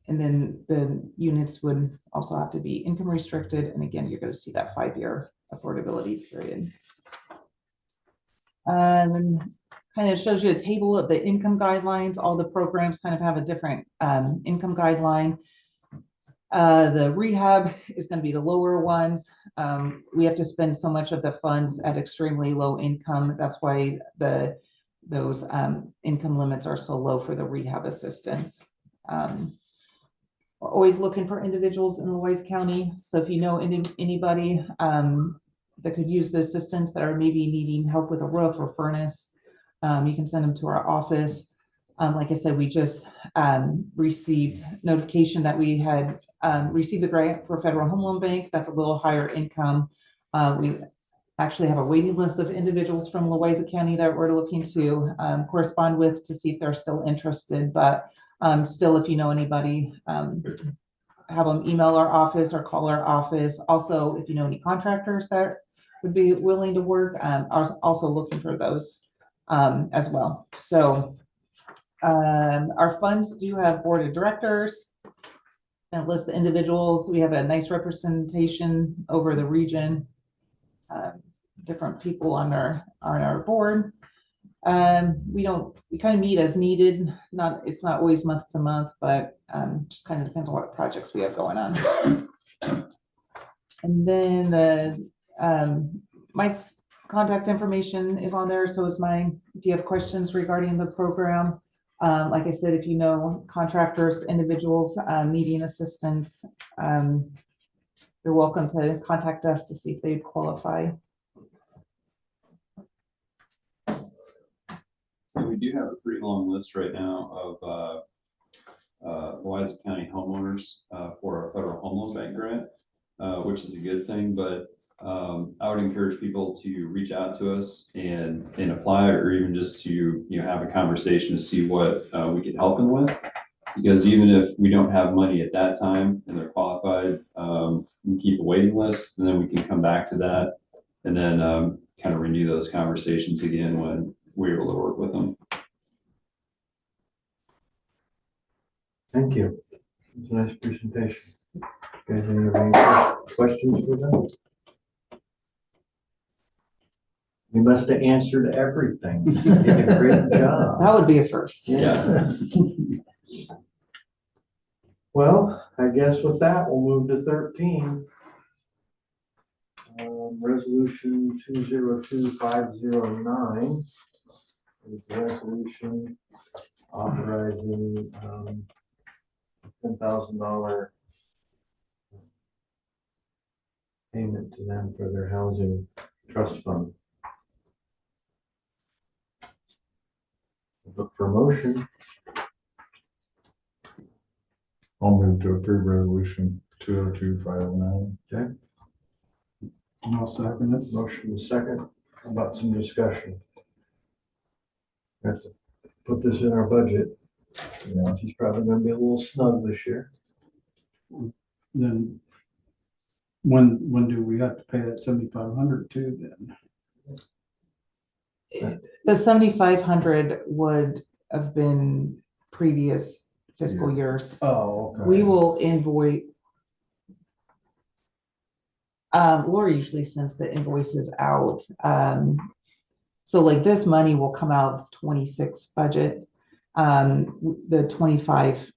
And then the units would also have to be income restricted. And again, you're going to see that 5-year affordability period. And kind of shows you a table of the income guidelines. All the programs kind of have a different income guideline. The rehab is going to be the lower ones. We have to spend so much of the funds at extremely low income. That's why those income limits are so low for the rehab assistance. We're always looking for individuals in Louisa County. So if you know anybody that could use the assistance that are maybe needing help with a roof or furnace, you can send them to our office. Like I said, we just received notification that we had received the grant for Federal Home Loan Bank. That's a little higher income. We actually have a waiting list of individuals from Louisa County that we're looking to correspond with to see if they're still interested. But still, if you know anybody, have them email our office or call our office. Also, if you know any contractors that would be willing to work, are also looking for those as well. So our funds do have board of directors and list the individuals. We have a nice representation over the region, different people on our board. We kind of meet as needed. It's not always month to month, but just kind of depends on what projects we have going on. And then Mike's contact information is on there, so is mine. If you have questions regarding the program, like I said, if you know contractors, individuals needing assistance, you're welcome to contact us to see if they qualify. We do have a pretty long list right now of Louisa County homeowners for our Federal Home Loan Bank grant, which is a good thing, but I would encourage people to reach out to us and apply, or even just to have a conversation to see what we can help them with. Because even if we don't have money at that time and they're qualified, we keep a waiting list, and then we can come back to that and then kind of renew those conversations again when we're able to work with them. Thank you. It's a nice presentation. You guys have any questions for them? You must have answered everything. You did a great job. That would be a first. Yeah. Well, I guess with that, we'll move to 13. Resolution 202509 is the resolution authorizing $10,000 payment to them for their housing trust fund. Look for a motion. I'll move to approve resolution 202509. Okay. And I'll second it. Motion is second. How about some discussion? We have to put this in our budget. You know, she's probably gonna be a little snug this year. Then when do we have to pay that 7,500 to then? The 7,500 would have been previous fiscal years. Oh, okay. We will invoice. Laura usually sends the invoices out. So like this money will come out of 26 budget. The 25,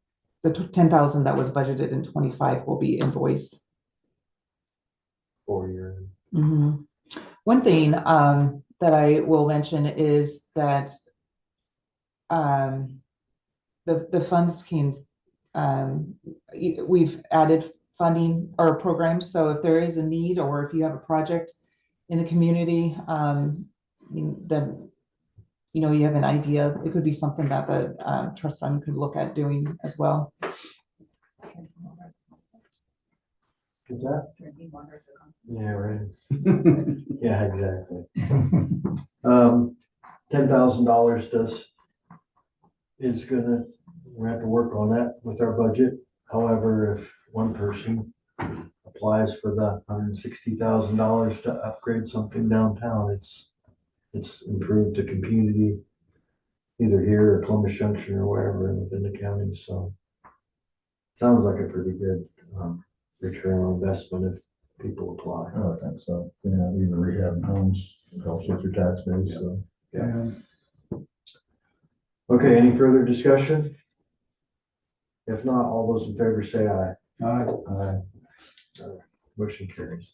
the 10,000 that was budgeted in 25 will be invoiced. 4 years. One thing that I will mention is that the funds can, we've added funding or programs, so if there is a need, or if you have a project in the community, then, you have an idea, it could be something that the trust fund could look at doing as well. Is that? Yeah, right. Yeah, exactly. $10,000 we're gonna have to work on that with our budget. However, if one person applies for the $160,000 to upgrade something downtown, it's improved the community, either here or Columbus Junction or wherever within the county, so. Sounds like a pretty good, return on investment if people apply. Oh, I think so. Yeah, even rehabbing homes helps with your tax base, so. Yeah. Okay, any further discussion? If not, all those in favor say aye. Aye. Motion carries.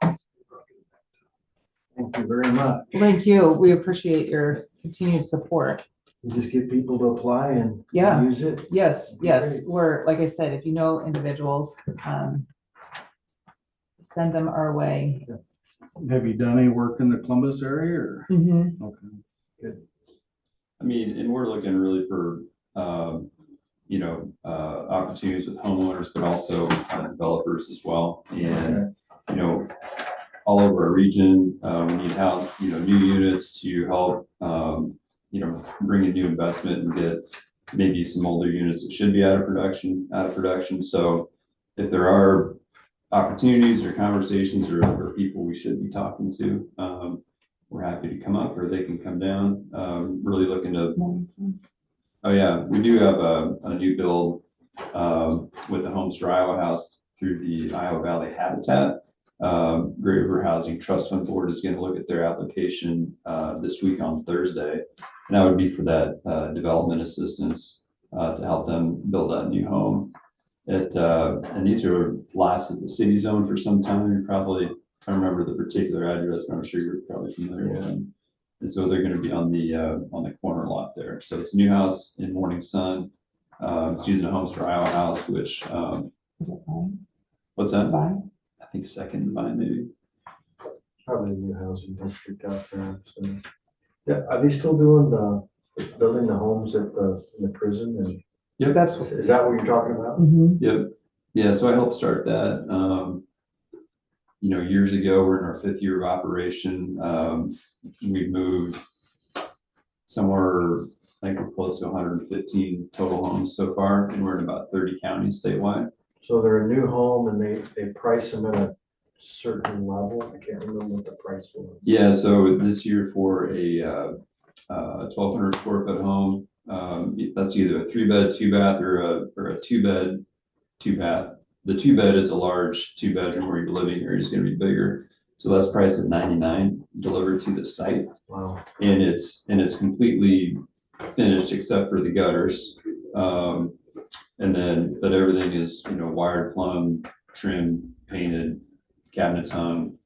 Thank you very much. Thank you. We appreciate your continued support. You just get people to apply and Yeah. use it. Yes, That'd be yes. great. We're, like I said, if you know individuals, send them our way. Have you done any work in the Columbus area or? Mhm. Okay. I mean, and we're looking really for, opportunities with homeowners, but also developers as well. And, all over our region, we need help, new units to help, bring in new investment and get maybe some older units that should be out of production. So if there are opportunities or conversations or people we should be talking to, we're happy to come up, or they can come down. Really looking to, oh yeah, we do have a new build with the Homes for Iowa House through the Iowa Valley Habitat. Great River Housing Trust Fund Board is going to look at their application this week on Thursday. And that would be for that development assistance to help them build that new home. And these are lots of the city zone for some time. You probably, I don't remember the particular address, but I'm sure you're probably familiar with them. And so they're going to be on the corner lot there. So it's a new house in Morning Sun. It's using a Homes for Iowa house, which, Is it fine? what's that? Fine. I think second Vine maybe. Probably a new housing district out there, so. Yeah, are they still doing building the homes in the prison? And Yep. is that what you're talking about? Mhm. Yep. Yeah, so I helped start that, years ago. We're in our 5th year of operation. We've moved somewhere, I think we're close to 115 total homes so far, and we're in about 30 counties statewide. So they're a new home and they price them at a certain level. I can't remember what the price was. Yeah, so this year for a 1,200 square foot home, that's either a 3-bed, 2-bath or a 2-bed, 2-bath. The 2-bed is a large 2-bedroom where your living area is going to be bigger. So that's priced at $99, delivered to the site. Wow. And it's completely finished except for the gutters. But everything is, wired, plumbed, trimmed, painted, cabinets hung.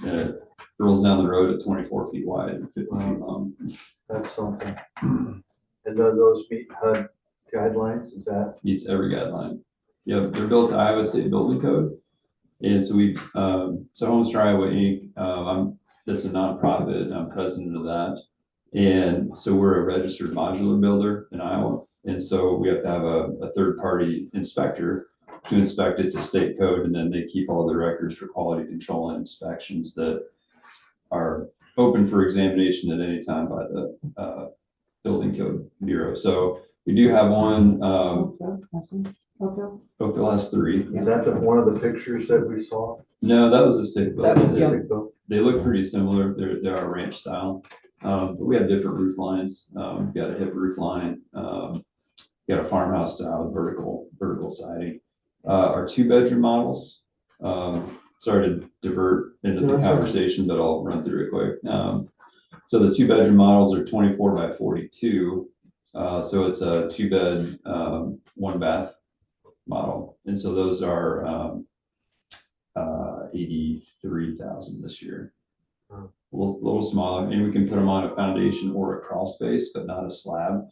It rolls down the road at 24 feet wide and 50 feet long. That's something. And those meet HUD guidelines, is that? Meets every guideline. Yep, they're built to Iowa State Building Code. And so so Homes for Iowa Inc., that's a nonprofit, and I'm president of that. And so we're a registered modular builder in Iowa. And so we have to have a third-party inspector to inspect it to state code, and then they keep all the records for quality control and inspections that are open for examination at any time by the Building Code Bureau. So we do have one, Oakville has 3. Is that one of the pictures that we saw? No, that was a stick built. Yeah. They look pretty similar. They're ranch style. But we have different roof lines. We've got a hip roof line. Got a farmhouse style vertical siding. Our 2-bedroom models, sorry to divert into the conversation, but I'll run through it quick. So the 2-bedroom models are 24 by 42. So it's a 2-bed, 1-bath model. And so those are 83,000 this year. little smaller, and we can put them on a foundation or a crawl space, but not a slab,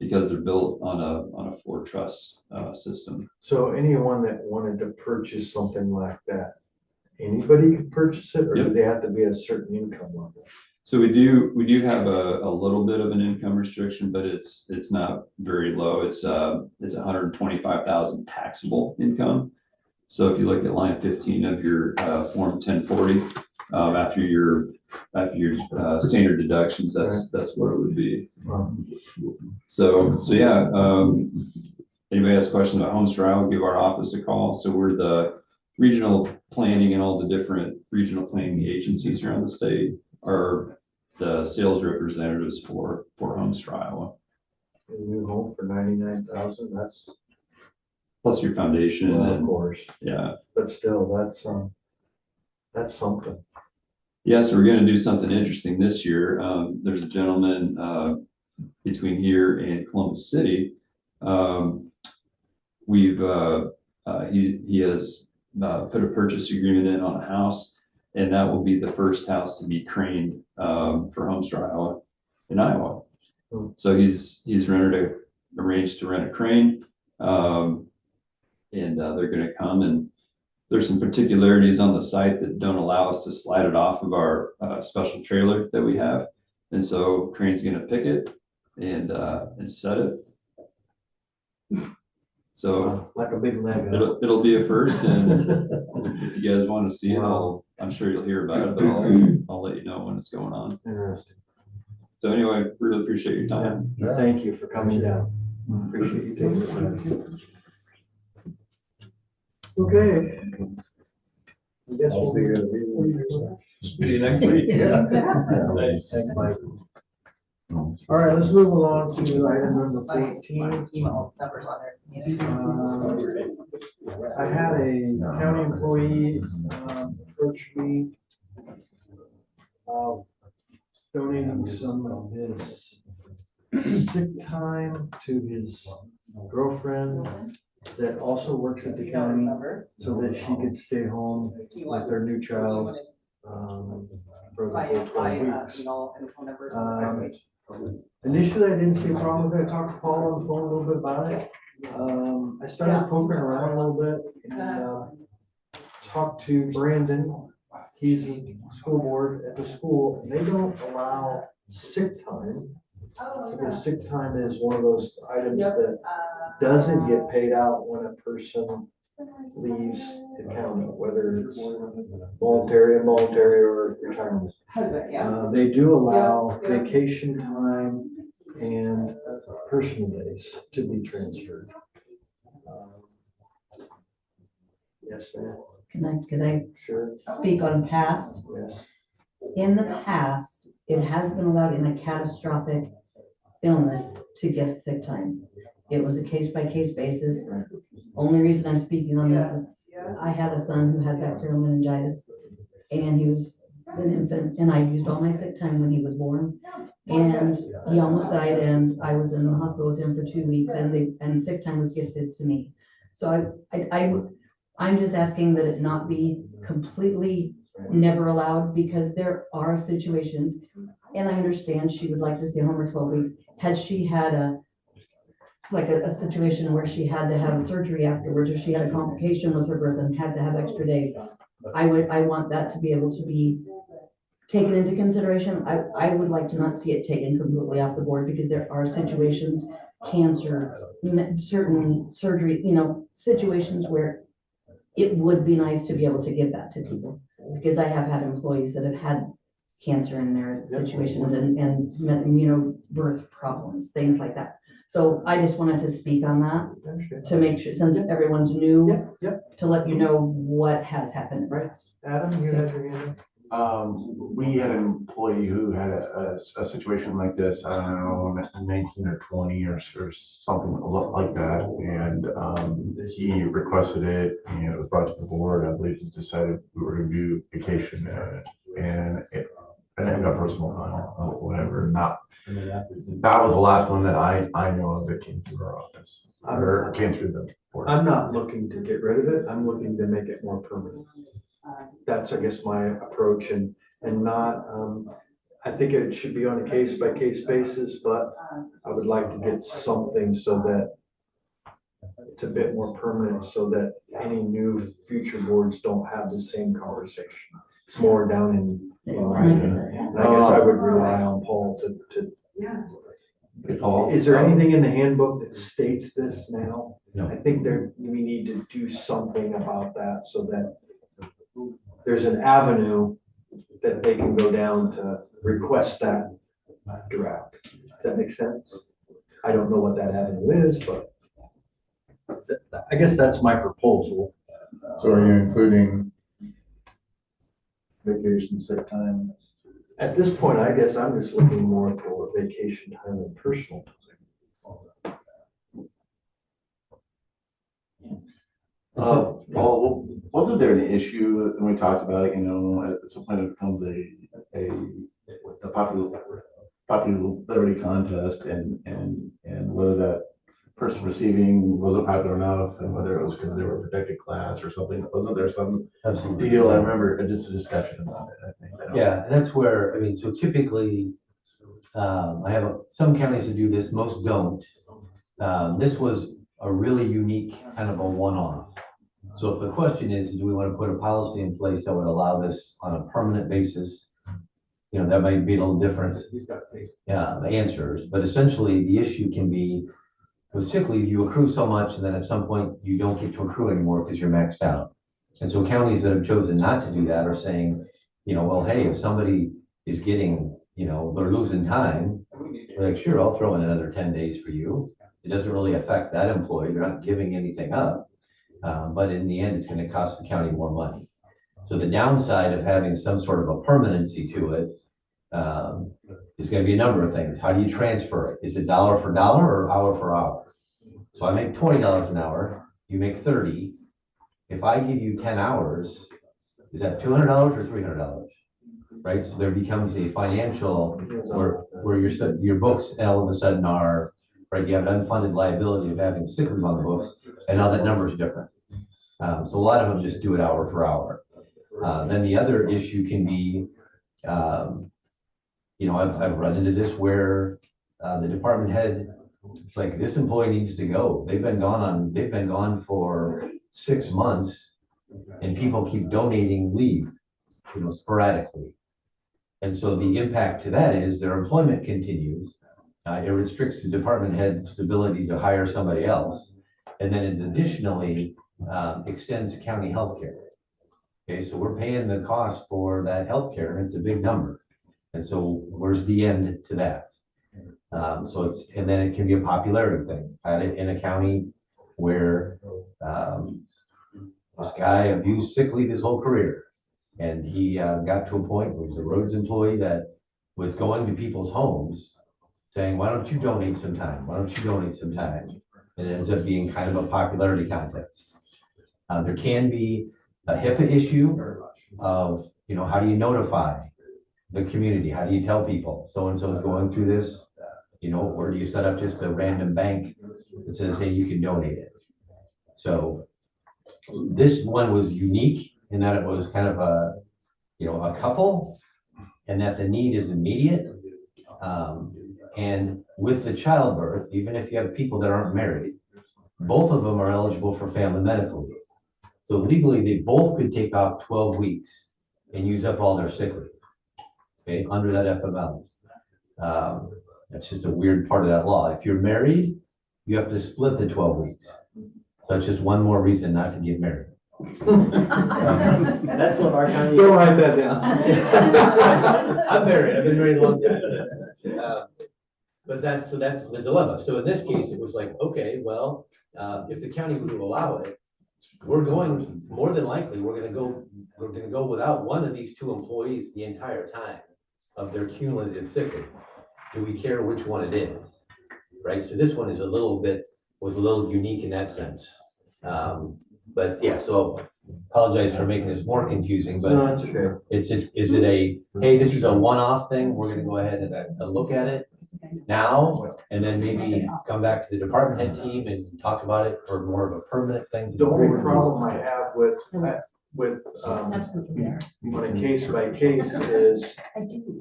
because they're built on a floor truss system. So anyone that wanted to purchase something like that, anybody could purchase it, or do Yep. they have to be a certain income level? So we do have a little bit of an income restriction, but it's not very low. It's 125,000 taxable income. So if you look at line 15 of your Form 1040, after your standard deductions, that's what it would be. So yeah, anybody has questions about home trial, give our office a call. So we're the regional planning, and all the different regional planning agencies around the state are the sales representatives for Homes for Iowa. A new home for 99,000, that's, Plus your foundation, well, of and course, yeah. but still, that's something. Yeah, so we're gonna do something interesting this year. There's a gentleman between here and Columbus City. He has put a purchase agreement in on a house, and that will be the first house to be craned for Homes for Iowa in Iowa. So he's arranged to rent a crane, and they're going to come, and there's some particularities on the site that don't allow us to slide it off of our special trailer that we have, and so crane's going to pick it and set it. So like a big Lego. it'll be a first, and if you guys want to see it, I'm sure you'll hear about it, but I'll let you know when it's going on. Interesting. So anyway, really appreciate your time. Yeah. Thank you for coming down. Appreciate you taking the time. Okay. I guess I'll see you at a meeting. See you next week. Yeah. Thanks, Mike. All right, let's move along to item number 14. Email numbers on there. I had a county employee approach me donating some of his sick time to his girlfriend that also works at the county, so that she could stay home with their new child for the full 12 weeks. Initially, I didn't see a problem with it. I talked to Paul on the phone a little bit about it. I started poking around a little bit and talked to Brandon. He's a school board at the school, and they don't allow sick time, because sick time is one of those items that doesn't get paid out when a person leaves the county, whether it's voluntary, involuntary, or retirement. They do allow vacation time and personal days to be transferred. Yes, ma'am. Can I Sure. speak on past? Yes. In the past, it has been allowed in a catastrophic illness to give sick time. It was a case-by-case basis. Only reason I'm speaking on this is I had a son who had bacterial meningitis, and he was an infant, and I used all my sick time when he was born. And he almost died, and I was in the hospital with him for 2 weeks, and sick time was gifted to me. So I'm just asking that it not be completely never allowed, because there are situations, and I understand she would like to stay home for 12 weeks. Had she had a situation where she had to have surgery afterwards, or she had a complication with her birth and had to have extra days, I want that to be able to be taken into consideration. I would like to not see it taken completely off the board, because there are situations, cancer, certain surgery, situations where it would be nice to be able to give that to people, because I have had employees that have had cancer in their situations and birth problems, things like that. So I just wanted to speak on that, to make sure, since everyone's new, to let you know what has happened. Right. Adam, you had your hand up? We had an employee who had a situation like this, I don't know, 19 or 20 or something like that. And he requested it, and it was brought to the board. I believe he decided we were going to do vacation, and it ended up personal time, whatever. That was the last one that I know of that came through our office, or came through the board. I'm not looking to get rid of it. I'm looking to make it more permanent. That's, I guess, my approach. And and not, I think it should be on a case by case basis, but I would like to get something so that it's a bit more permanent, so that any new future boards don't have the same conversation. It's more down in writing. And I guess I would rely on Paul to. Hey, Paul. Is there anything in the handbook that states this now? No. I think we need to do something about that so that there's an avenue that they can go down to request that draft. Does that make sense? I don't know what that avenue is, but I guess that's my proposal. So are you including vacation, sick time? At this point, I guess I'm just looking more for vacation time and personal time. Paul, wasn't there an issue when we talked about it, you know, at some point it becomes a popularity contest and whether that person receiving wasn't popular enough and whether it was because they were a protected class or something. Wasn't there some deal? I remember just a discussion about it, I think. I don't- Yeah, and that's where, I mean, so typically, I have some counties that do this, most don't. This was a really unique kind of a one-off. So if the question is, do we want to put a policy in place that would allow this on a permanent basis? You know, that might be a little different, answers, but essentially the issue can be with sick leave, you accrue so much and then at some point you don't get to accrue anymore because you're maxed out. And so counties that have chosen not to do that are saying, you know, well, hey, if somebody is getting, you know, they're losing time, we're like, sure, I'll throw in another 10 days for you. It doesn't really affect that employee. They're not giving anything up. But in the end, it's going to cost the county more money. So the downside of having some sort of a permanency to it is going to be a number of things. How do you transfer it? Is it dollar for dollar or hour for hour? So I make $20 an hour, you make 30. If I give you 10 hours, is that $200 or $300? Right? So there becomes a financial where your books all of a sudden are, right? You have an unfunded liability of having sick leave on the books, and now that number is different. So a lot of them just do it hour for hour. Then the other issue can be, you know, I've run into this where the department head, it's like, this employee needs to go. They've been gone for 6 months and people keep donating leave, you know, sporadically. And so the impact to that is their employment continues. It restricts the department head's ability to hire somebody else. And then it additionally extends county health care. Okay, so we're paying the cost for that health care, and it's a big number. And so where's the end to that? So it's, and then it can be a popularity thing. I had it in a county where this guy abused sick leave his whole career. And he got to a point where he was a roads employee that was going to people's homes saying, why don't you donate some time? Why don't you donate some time? And it ends up being kind of a popularity contest. There can be a HIPAA issue of, you know, how do you notify the community? How do you tell people so-and-so is going through this? You know, or do you set up just a random bank that says, hey, you can donate it? So this one was unique in that it was kind of a, you know, a couple, and that the need is immediate. And with the childbirth, even if you have people that aren't married, both of them are eligible for family medical leave. So legally, they both could take off 12 weeks and use up all their sick leave, okay, under that FML. That's just a weird part of that law. If you're married, you have to split the 12 weeks. So it's just one more reason not to get married. That's what our county. Don't write that down. I'm married. I've been married a long time. But that's the dilemma. So in this case, it was like, okay, well, if the county were to allow it, we're going, more than likely, we're gonna go without one of these two employees the entire time of their cumulative sick leave. Do we care which one it is? Right? So this one is was a little unique in that sense. But yeah, so apologize for making this more confusing, but No, it's okay. is it a, hey, this is a one-off thing, we're gonna go ahead and look at it now, and then maybe come back to the department head team and talk about it for more of a permanent thing? The only problem I have with, with, Absolutely there. on a case by case is I do.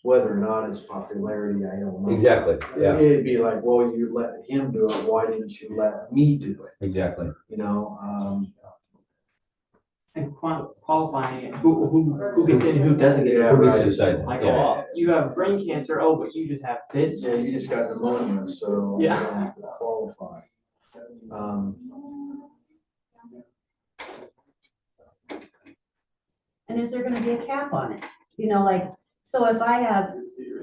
whether or not it's popularity, I don't know. Exactly, yeah, It'd be like, well, you let him do it, why didn't you let me do it? exactly. You know, And qualifying it, who gets in, who doesn't get in. Yeah, Who gets right. to decide that? Like, Yeah. oh, you have brain cancer, oh, but you just have this. yeah, you just got pneumonia, so you Yeah. don't have to qualify. Um, And is there gonna be a cap on it? You know, like, so if I have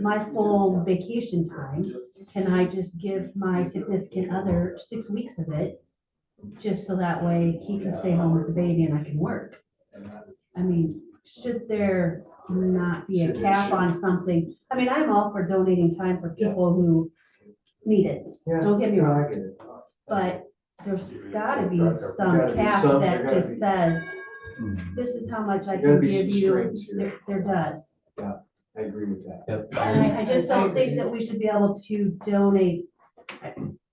my full vacation time, can I just give my significant other 6 weeks of it? Just so that way he can stay home with the baby and I can work. I mean, should there not be a cap on something? I mean, I'm all for donating time for people who need it. yeah, Don't get me I wrong, get it. but there's gotta be some Gotta be cap some- that there gotta just be- says, this is how much I There gotta can be give some you. strings here. There does. I agree with that. Yep. And I just don't think that we should be able to donate.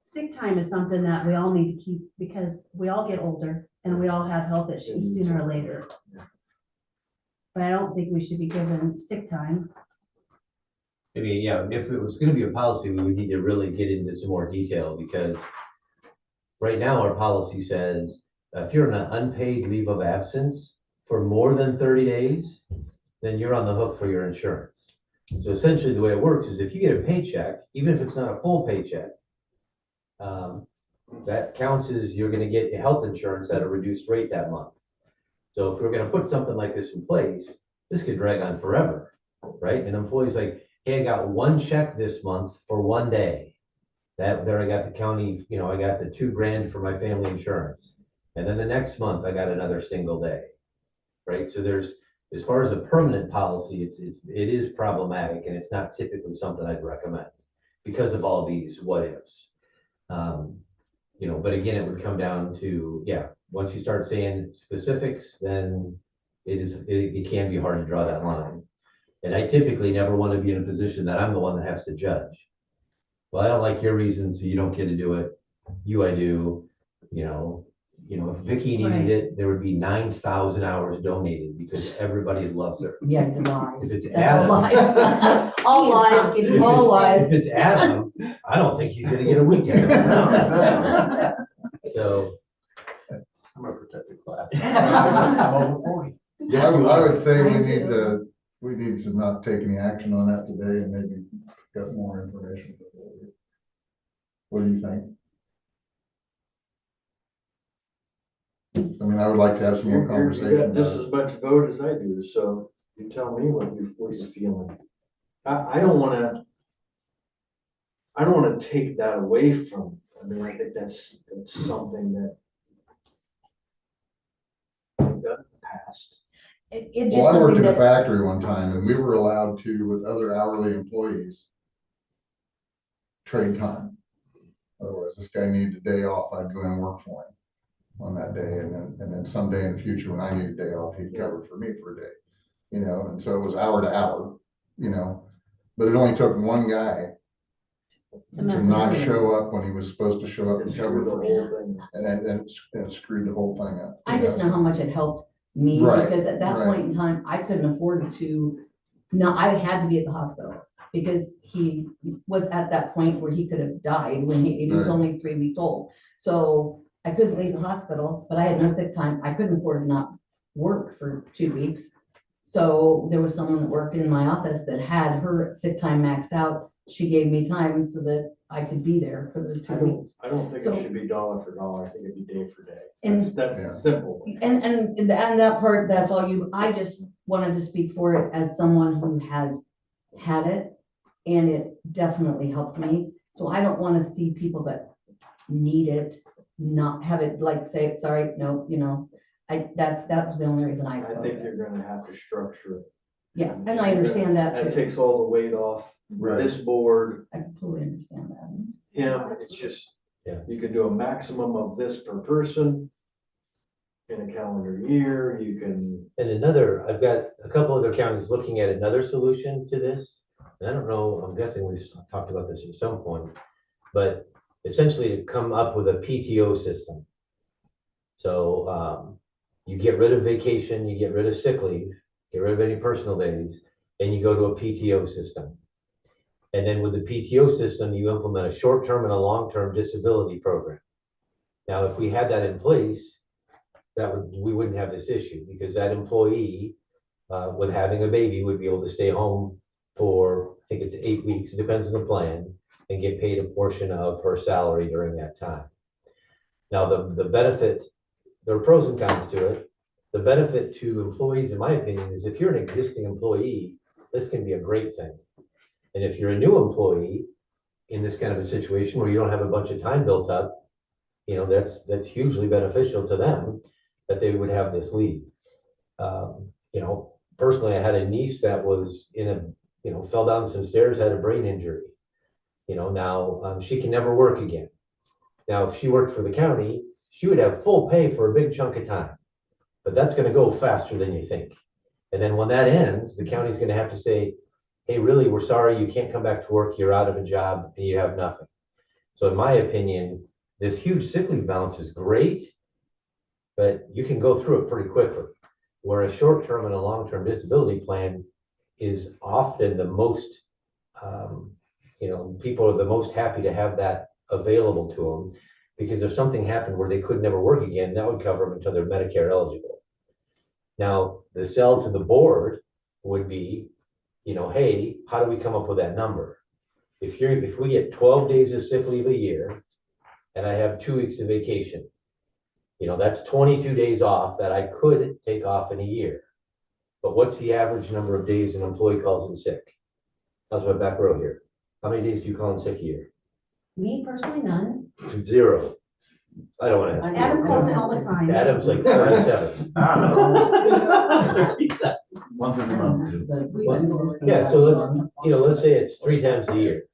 Sick time is something that we all need to keep because we all get older and we all have health issues sooner or later. But I don't think we should be given sick time. I mean, yeah, if it was gonna be a policy, we would need to really get into some more detail, because right now our policy says, if you're on an unpaid leave of absence for more than 30 days, then you're on the hook for your insurance. So essentially, the way it works is if you get a paycheck, even if it's not a full paycheck, that counts as you're gonna get health insurance at a reduced rate that month. So if we're gonna put something like this in place, this could drag on forever, right? And employees like, hey, I got one check this month for one day. There I got the county, I got the $2,000 for my family insurance. And then the next month I got another single day, right? So as far as a permanent policy, it is problematic, and it's not typically something I'd recommend because of all these what ifs. But again, it would come down to, once you start saying specifics, then it can be hard to draw that line. And I typically never want to be in a position that I'm the one that has to judge. Well, I don't like your reason, so you don't get to do it. I do. If Vicky Right. needed it, there would be 9,000 hours donated because everybody loves her. Yeah, the lies. If it's That's all Adam, lies. All He is lies, talking. all lies. if it's Adam, I don't think he's gonna get a weekend. So, I'm a protected class. I'm over 40. I would say we need to not take any action on that today and maybe get more information. What do you think? I mean, I would like to have some more You conversation got just about as it. much vote as I do, so you tell me what you're feeling. I don't wanna take that away from, I think that's something that we've done in the past. It just Well, I worked something in a that, factory one time and we were allowed to, with other hourly employees, trade time. Otherwise, this guy needed a day off, I'd go in and work for him on that day, and then someday in the future, when I need a day off, he'd cover for me for a day. And so it was hour to hour, but it only took one guy To mess to it not up. show up when he was supposed to show up and It's cover the for me. whole thing. And it screwed the whole thing up. I just know how much it helped me, Right, because at that right. point in time, I couldn't afford to, no, I had to be at the hospital. Because he was at that point where he could have died when he was Right. only 3 weeks old. So I couldn't leave the hospital, but I had no sick time. I couldn't afford to not work for 2 weeks. So there was someone that worked in my office that had her sick time maxed out. She gave me time so that I could be there for those 2 weeks. I don't think So- it should be dollar for dollar, I think it'd be day for day. And- That's Yeah. simple. And that part, that's all I just wanted to speak for it as someone who has had it, and it definitely helped me. So I don't want to see people that need it, not have it, like, say, sorry, no, that was the only reason I I spoke. think you're gonna have to structure it. Yeah, and I understand that That too. takes all the weight off Right. this board, I completely understand that. him, it's just, Yeah. you can do a maximum of this per person in a calendar year, you can, And I've got a couple other counties looking at another solution to this. And I don't know, I'm guessing we talked about this at some point, but essentially to come up with a PTO system. So, you get rid of vacation, you get rid of sick leave, get rid of any personal days, and you go to a PTO system. And then with the PTO system, you implement a short-term and a long-term disability program. Now, if we had that in place, we wouldn't have this issue, because that employee, with having a baby, would be able to stay home for, I think it's 8 weeks, it depends on the plan, and get paid a portion of her salary during that time. Now, the benefit, there are pros and cons to it. The benefit to employees, in my opinion, is if you're an existing employee, this can be a great thing. And if you're a new employee in this kind of a situation where you don't have a bunch of time built up, that's hugely beneficial to them, that they would have this leave. Personally, I had a niece that was fell down some stairs, had a brain injury. Now she can never work again. Now, if she worked for the county, she would have full pay for a big chunk of time, but that's going to go faster than you think. And then when that ends, the county's going to have to say, hey, really, we're sorry, you can't come back to work, you're out of a job, and you have nothing. So in my opinion, this huge sick leave balance is great, but you can go through it pretty quickly. Where a short-term and a long-term disability plan is often the most, people are the most happy to have that available to them, because if something happened where they could never work again, that would cover them until they're Medicare eligible. Now, the sell to the board would be, hey, how do we come up with that number? If we get 12 days of sick leave a year, and I have 2 weeks of vacation, that's 22 days off that I could take off in a year. But what's the average number of days an employee calls in sick? How's my back row here? How many days do you call in sick a year? Me personally, none. 0. I don't want to ask. Adam calls it all the time. Adam's like 37. Once every month. Yeah, so let's say it's 3 times a year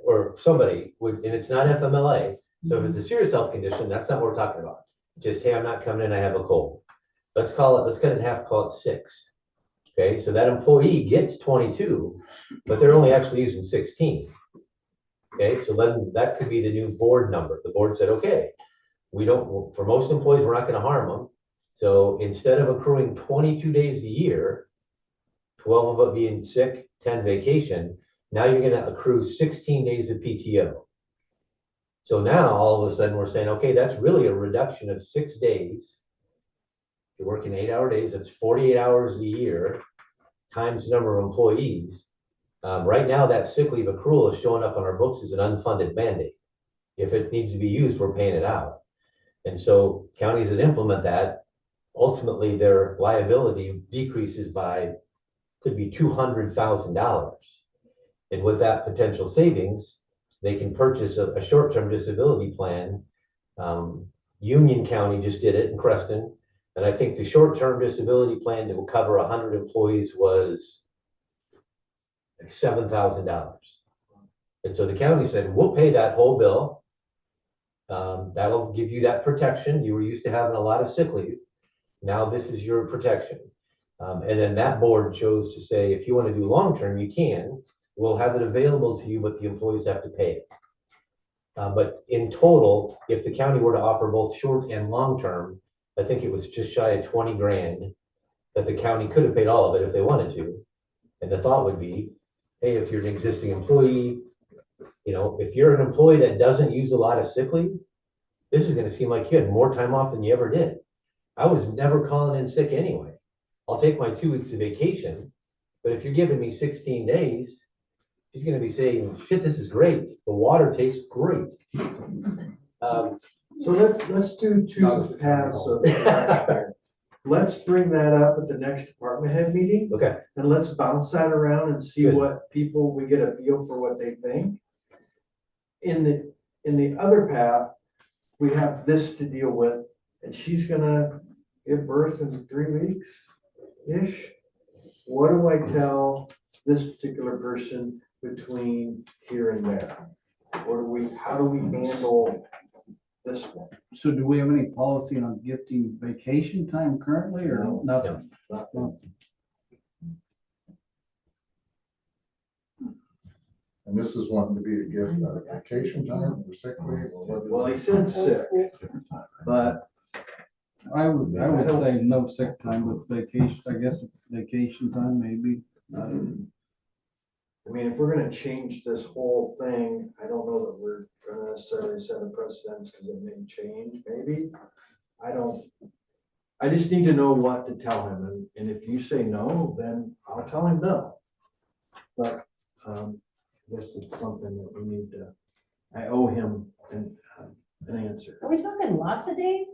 or somebody would, and it's not FMLA. So if it's a serious health condition, that's not what we're talking about. Just, hey, I'm not coming in, I have a cold. Let's cut it in half, call it 6. Okay, so that employee gets 22, but they're only actually using 16. Okay, so then that could be the new board number. The board said, okay, for most employees, we're not going to harm them. So instead of accruing 22 days a year, 12 of it being sick, 10 vacation, now you're going to accrue 16 days of PTO. So now all of a sudden we're saying, okay, that's really a reduction of 6 days. You're working 8-hour days, that's 48 hours a year times the number of employees. Right now, that sick leave accrual is showing up on our books as an unfunded mandate. If it needs to be used, we're paying it out. And so counties that implement that, ultimately their liability decreases by, could be $200,000. And with that potential savings, they can purchase a short-term disability plan. Union County just did it in Creston. And I think the short-term disability plan that will cover 100 employees was like $7,000. And so the county said, we'll pay that whole bill. That'll give you that protection. You were used to having a lot of sick leave. Now this is your protection. And then that board chose to say, if you want to do long-term, you can. We'll have it available to you, but the employees have to pay it. But in total, if the county were to offer both short and long-term, I think it was just shy of 20 grand that the county could have paid all of it if they wanted to. And the thought would be, hey, if you're an existing employee, if you're an employee that doesn't use a lot of sick leave, this is going to seem like you had more time off than you ever did. I was never calling in sick anyway. I'll take my 2 weeks of vacation, but if you're giving me 16 days, she's going to be saying, shit, this is great. The water tastes great. So let's do 2 paths of action. Let's bring that up at the next department head meeting. Okay. And let's bounce that around and see Good. what people, we get a feel for what they think. In the other path, we have this to deal with, and she's gonna give birth in 3 weeks-ish. What do I tell this particular person between here and there? How do we handle this one? So do we have any policy on gifting vacation time currently or nothing? And this is wanting to be a gift of vacation time or sick leave or what? Well, he said sick, but I would say no sick time, but vacation, I guess vacation time maybe. I mean, if we're gonna change this whole thing, I don't know that we're gonna necessarily set a precedence, because it may change, maybe. I just need to know what to tell him, and if you say no, then I'll tell him no. But, I guess it's something that we need to, I owe him an answer. Are we talking lots of days?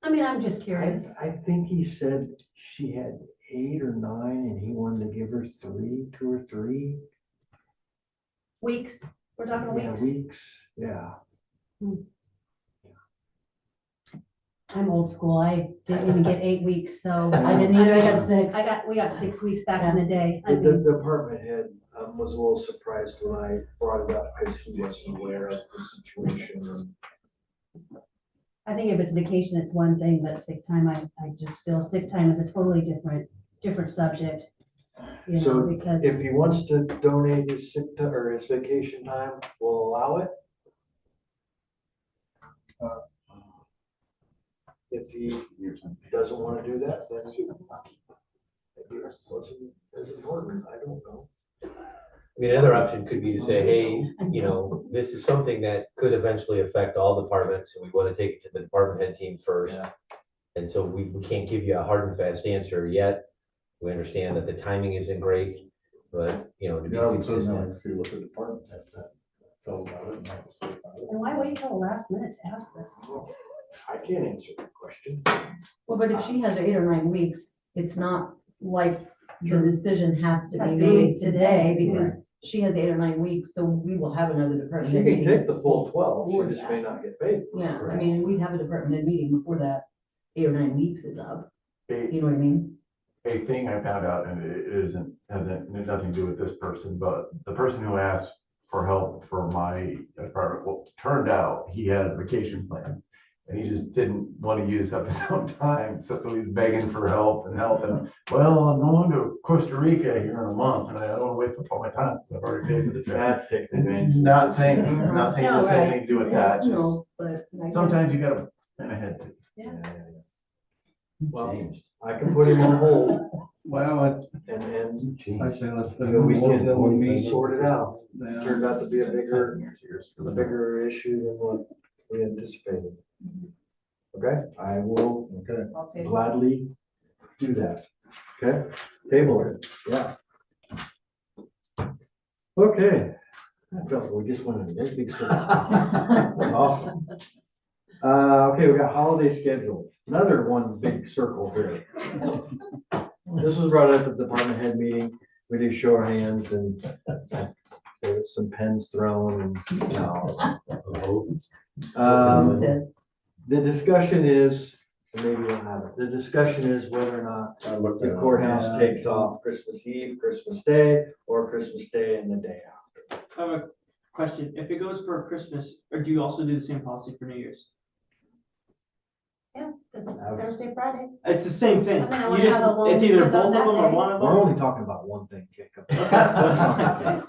I mean, I'm just curious. I think he said she had 8 or 9 and he wanted to give her 2 or 3. Weeks, we're talking Yeah, weeks. weeks, yeah. I'm old school. I didn't even get 8 weeks, so. I didn't either, I got 6. We got 6 weeks back in the day. I The mean, department head was a little surprised when I brought it up because he wasn't aware of the situation. I think if it's vacation, it's one thing, but sick time, I just feel sick time is a totally different subject. You know, So because if he wants to donate his sick time or his vacation time, we'll allow it. If he doesn't want to do that, then maybe it wasn't as important, I don't know. I mean, another option could be to say, hey, you know, this is something that could eventually affect all departments, and we want to take it to the department head team first. Yeah. And so we can't give you a hard and fast answer yet. We understand that the timing isn't great, but, you know, to be Yeah, I would certainly like consistent. to see what the department heads felt about it and have to say about it. and why wait till the last minute to ask this? I can't answer that question. Well, but if she has 8 or 9 weeks, it's not like the decision has to Has be to be made today. today, because she has 8 or 9 weeks, so we will have another department She head can meeting. take the full 12, before she just that. may not get paid. Yeah, I mean, we'd have a department head meeting before that 8 or 9 weeks is up, you know what I mean? A thing I found out, and hasn't nothing to do with this person, but the person who asked for help for my department, well, turned out he had a vacation plan. And he just didn't want to use up his own time, so he's begging for help, and, well, I'm going to Costa Rica here in a month, and I don't want to waste up all my time, so I've already paid for the trip. That's taking advantage. Not saying this No, has anything to do with that, just No, but I get it. sometimes you gotta plan ahead. Well, I can put him on hold Well, and I'd say let's. put it we on hold till we can meet. sort it out. Yeah. Turned out to be a bigger issue than what we anticipated. Okay, I will Okay. I'll take it. gladly do that. Okay, table it, yeah. Okay. I felt we just went in a big circle. That's awesome. Okay, we got holiday schedule, another one big circle here. This was brought up at the department head meeting. We did show our hands and there was some pens thrown and, This. the discussion is, and maybe you don't have it, the discussion is whether or not I looked the at it. courthouse takes off Christmas Eve, Christmas Day, or Christmas Day and the day after. I have a question. If it goes for Christmas, or do you also do the same policy for New Year's? Yeah, because it's Thursday, Friday. It's the same thing. I mean, I You wanna just, have a long it's either weekend both on of that them or day. one of We're them. only talking about one thing, Jacob.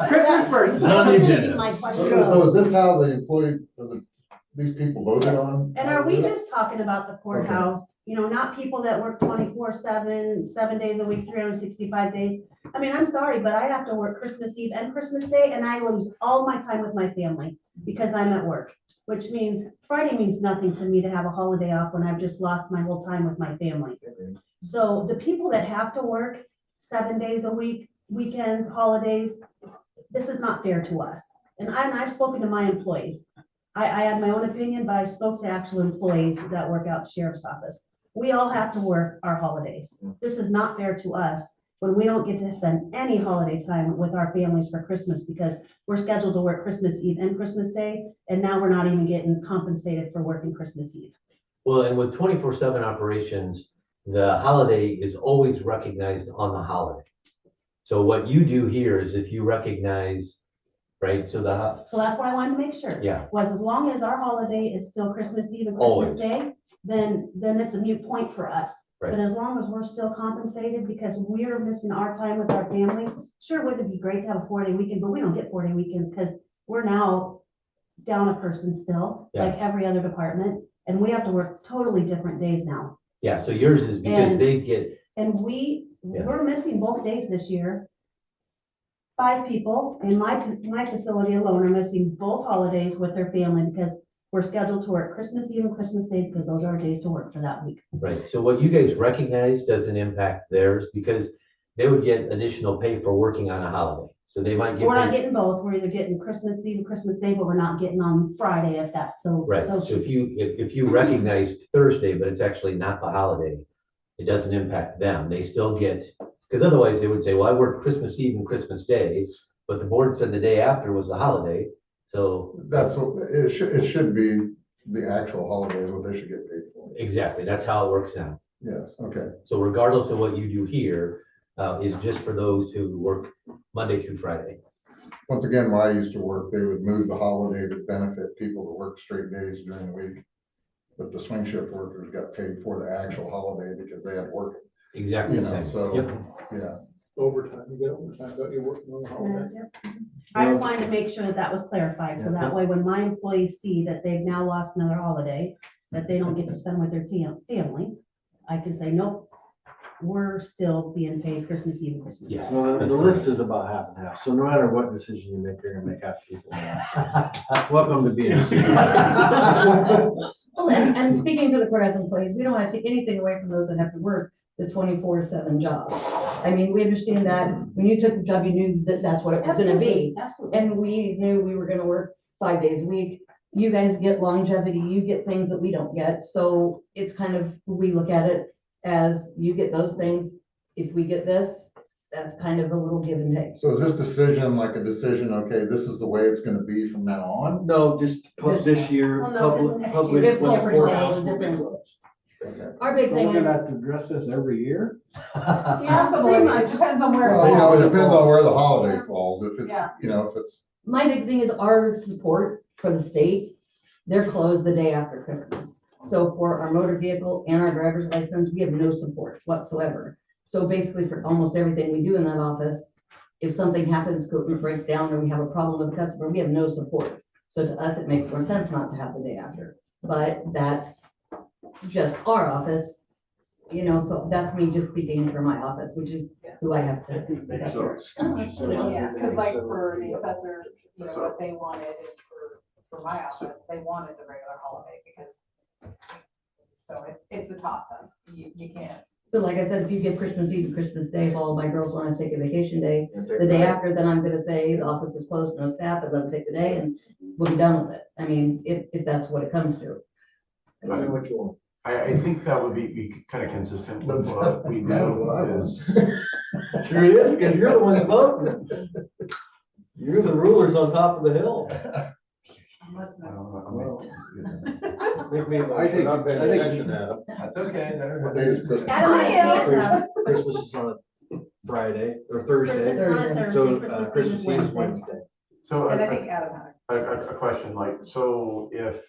Christmas first. It's on the That's gonna be agenda. my question. Okay, so is this how the employee, or these people voted on? And are we just talking about the courthouse, you know, not people that work 24/7, 7 days a week, 365 days? I mean, I'm sorry, but I have to work Christmas Eve and Christmas Day, and I lose all my time with my family because I'm at work, which means Friday means nothing to me to have a holiday off when I've just lost my whole time with my family. So the people that have to work 7 days a week, weekends, holidays, this is not fair to us. And I've spoken to my employees. I had my own opinion, but I spoke to actual employees that work out the sheriff's office. We all have to work our holidays. This is not fair to us when we don't get to spend any holiday time with our families for Christmas because we're scheduled to work Christmas Eve and Christmas Day, and now we're not even getting compensated for working Christmas Eve. Well, and with 24/7 operations, the holiday is always recognized on the holiday. So what you do here is if you recognize, right, so So that's what I wanted to make sure. yeah, Was as long as our holiday is still Christmas Eve and Christmas Always. Day, then it's a mute point for us. Right. But as long as we're still compensated because we're missing our time with our family, sure, wouldn't it be great to have a 4-day weekend, but we don't get 4-day weekends because we're now down a person still, Yeah. like every other department. And we have to work totally different days now. Yeah, so yours is because And- they get, And Yeah. we're missing both days this year. 5 people in my facility alone are missing both holidays with their family because we're scheduled to work Christmas Eve and Christmas Day because those are our days to work for that week. right, so what you guys recognize doesn't impact theirs because they would get additional pay for working on a holiday. So they might get We're not paid, getting both. We're either getting Christmas Eve and Christmas Day, but we're not getting on Friday if that's so. right, so chooses. if you recognize Thursday, but it's actually not the holiday, it doesn't impact them. They still get, because otherwise they would say, well, I worked Christmas Eve and Christmas Day, but the board said the day after was the holiday, so. That's what, it should be the actual holiday is what they should get paid for. Exactly, that's how it works now. Yes, okay. So regardless of what you do here, is just for those who work Monday through Friday. Once again, where I used to work, they would move the holiday to benefit people that work straight days during the week. But the swing shift workers got paid for the actual holiday because they had to work, Exactly you the know, same. so, Yep. yeah. Overtime, you get overtime, don't you, working on the holiday? Yep. I just wanted to make sure that that was clarified, so that way when my employees see that they've now lost another holiday, that they don't get to spend with their family, I can say, nope, we're still being paid Christmas Eve and Christmas Day. Yes. Well, That's the correct. list is about half and half, so no matter what decision you make, you're gonna make half people mad. Welcome to being a supervisor. Well, and speaking for the courthouse employees, we don't want to take anything away from those that have to work the 24/7 job. I mean, we understand that when you took the job, you knew that that's what it was gonna be. Absolutely. And we knew we were gonna work 5 days a week. You guys get longevity, you get things that we don't get. So it's kind of, we look at it as you get those things. If we get this, that's kind of a little give and take. So is this decision like a decision, okay, this is the way it's gonna be from now on? No, just this year, Well, no, 'cause public, next publish year- If when the Culver's Day courthouse is will be different. closed. Okay. Our big So thing we're is, gonna have to address this every year? Possibly, Pretty it much. depends on where. it Well, you know, it falls. depends on where the holiday falls, if it's, Yeah. you know, if it's, my big thing is our support for the state. They're closed the day after Christmas. So for our motor vehicle and our driver's license, we have no support whatsoever. So basically for almost everything we do in that office, if something happens, equipment breaks down, or we have a problem with a customer, we have no support. So to us, it makes more sense not to have the day after. But that's just our office, you know, so that's me just speaking for my office, which is who I have to. Yeah, because like for the assessors, you know, what they wanted, and for my office, they wanted the regular holiday because, so it's a toss up. You can't. But like I said, if you give Christmas Eve and Christmas Day, if all my girls want to take a vacation day, the day after, then I'm gonna say the office is closed, no staff, and let them take the day and we'll be done with it. I mean, if that's what it comes to. Tell me what you want. I think that would be kind of consistent with That's- what we that's what I do want. is. Sure is, because you're the one voting. You're the rulers on top of the hill. Make me a motion. I've been attention, Adam. That's okay. what day is Christmas? Adam, Christmas is on a Friday or Thursday. Christmas is on a So, Thursday, Christmas Eve is Wednesday. Wednesday. So And I think Adam had a question, like, so if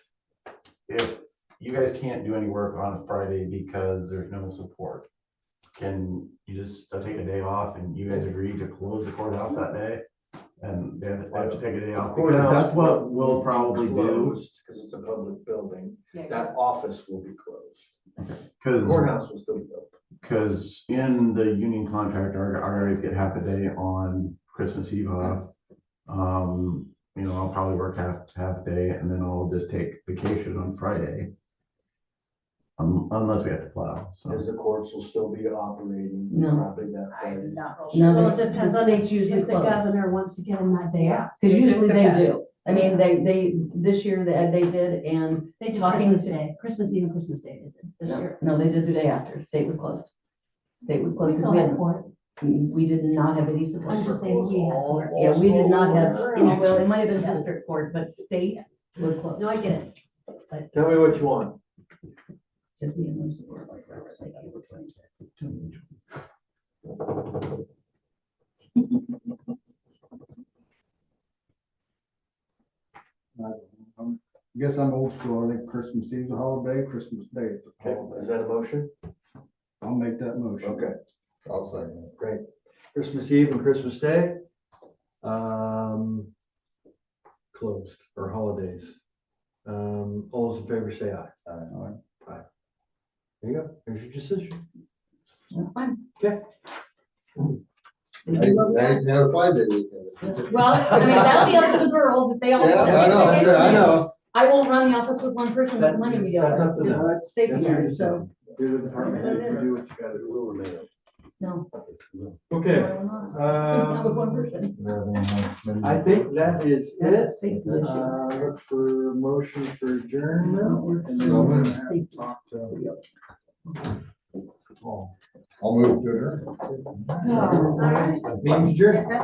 you guys can't do any work on a Friday because there's no support, can you just take a day off and you guys agree to close the courthouse that day? And they have to take a day off, because that's what we'll probably do. Because it's a public building, Yeah, that office will be closed. The Cause, courthouse will still be open. cause in the union contract, our guys get half a day on Christmas Eve off. You know, I'll probably work half day and then I'll just take vacation on Friday. Unless we have to plow, so. Because the courts will still be operating No. probably that Friday. I'm not real No, sure. Well, it depends on state's usually if the closed. governor wants to get them that day. Yeah. Because It just usually they do. depends. I mean, they, this year they did, and They did Talking Christmas to- Day, Christmas Eve and Christmas Day they did this year. no, they did the day after. State was closed. State was We closed still because had court. we did not have any support. I'm just saying we had court. Yeah, we did not have, well, it might have been district court, but state was closed. No, I get it. Tell me what you want. Just me and no support. Guess I'm old school. I think Christmas Eve's a holiday, Christmas Day is a Okay, holiday. is that a motion? I'll make that motion. Okay, I'll second it. great. Christmas Eve and Christmas Day. Closed for holidays. All those in favor say aye. Aye. There you go, here's your decision. Fine. Okay. Another 5-day weekend. Well, I mean, that'll be up to the girls if they all. Yeah, I know. I won't run the office with one person with the money we do. That's up to them. Safety That's your guys, so, decision. You're the department head, you do what you gotta do. no. Okay, I will not. Not with one person. I think that is That's a it. safety issue. Look for motion for adjournment. And then we're gonna have to talk to Paul. I'll move to adjourn. All right. Meeting's adjourned. That's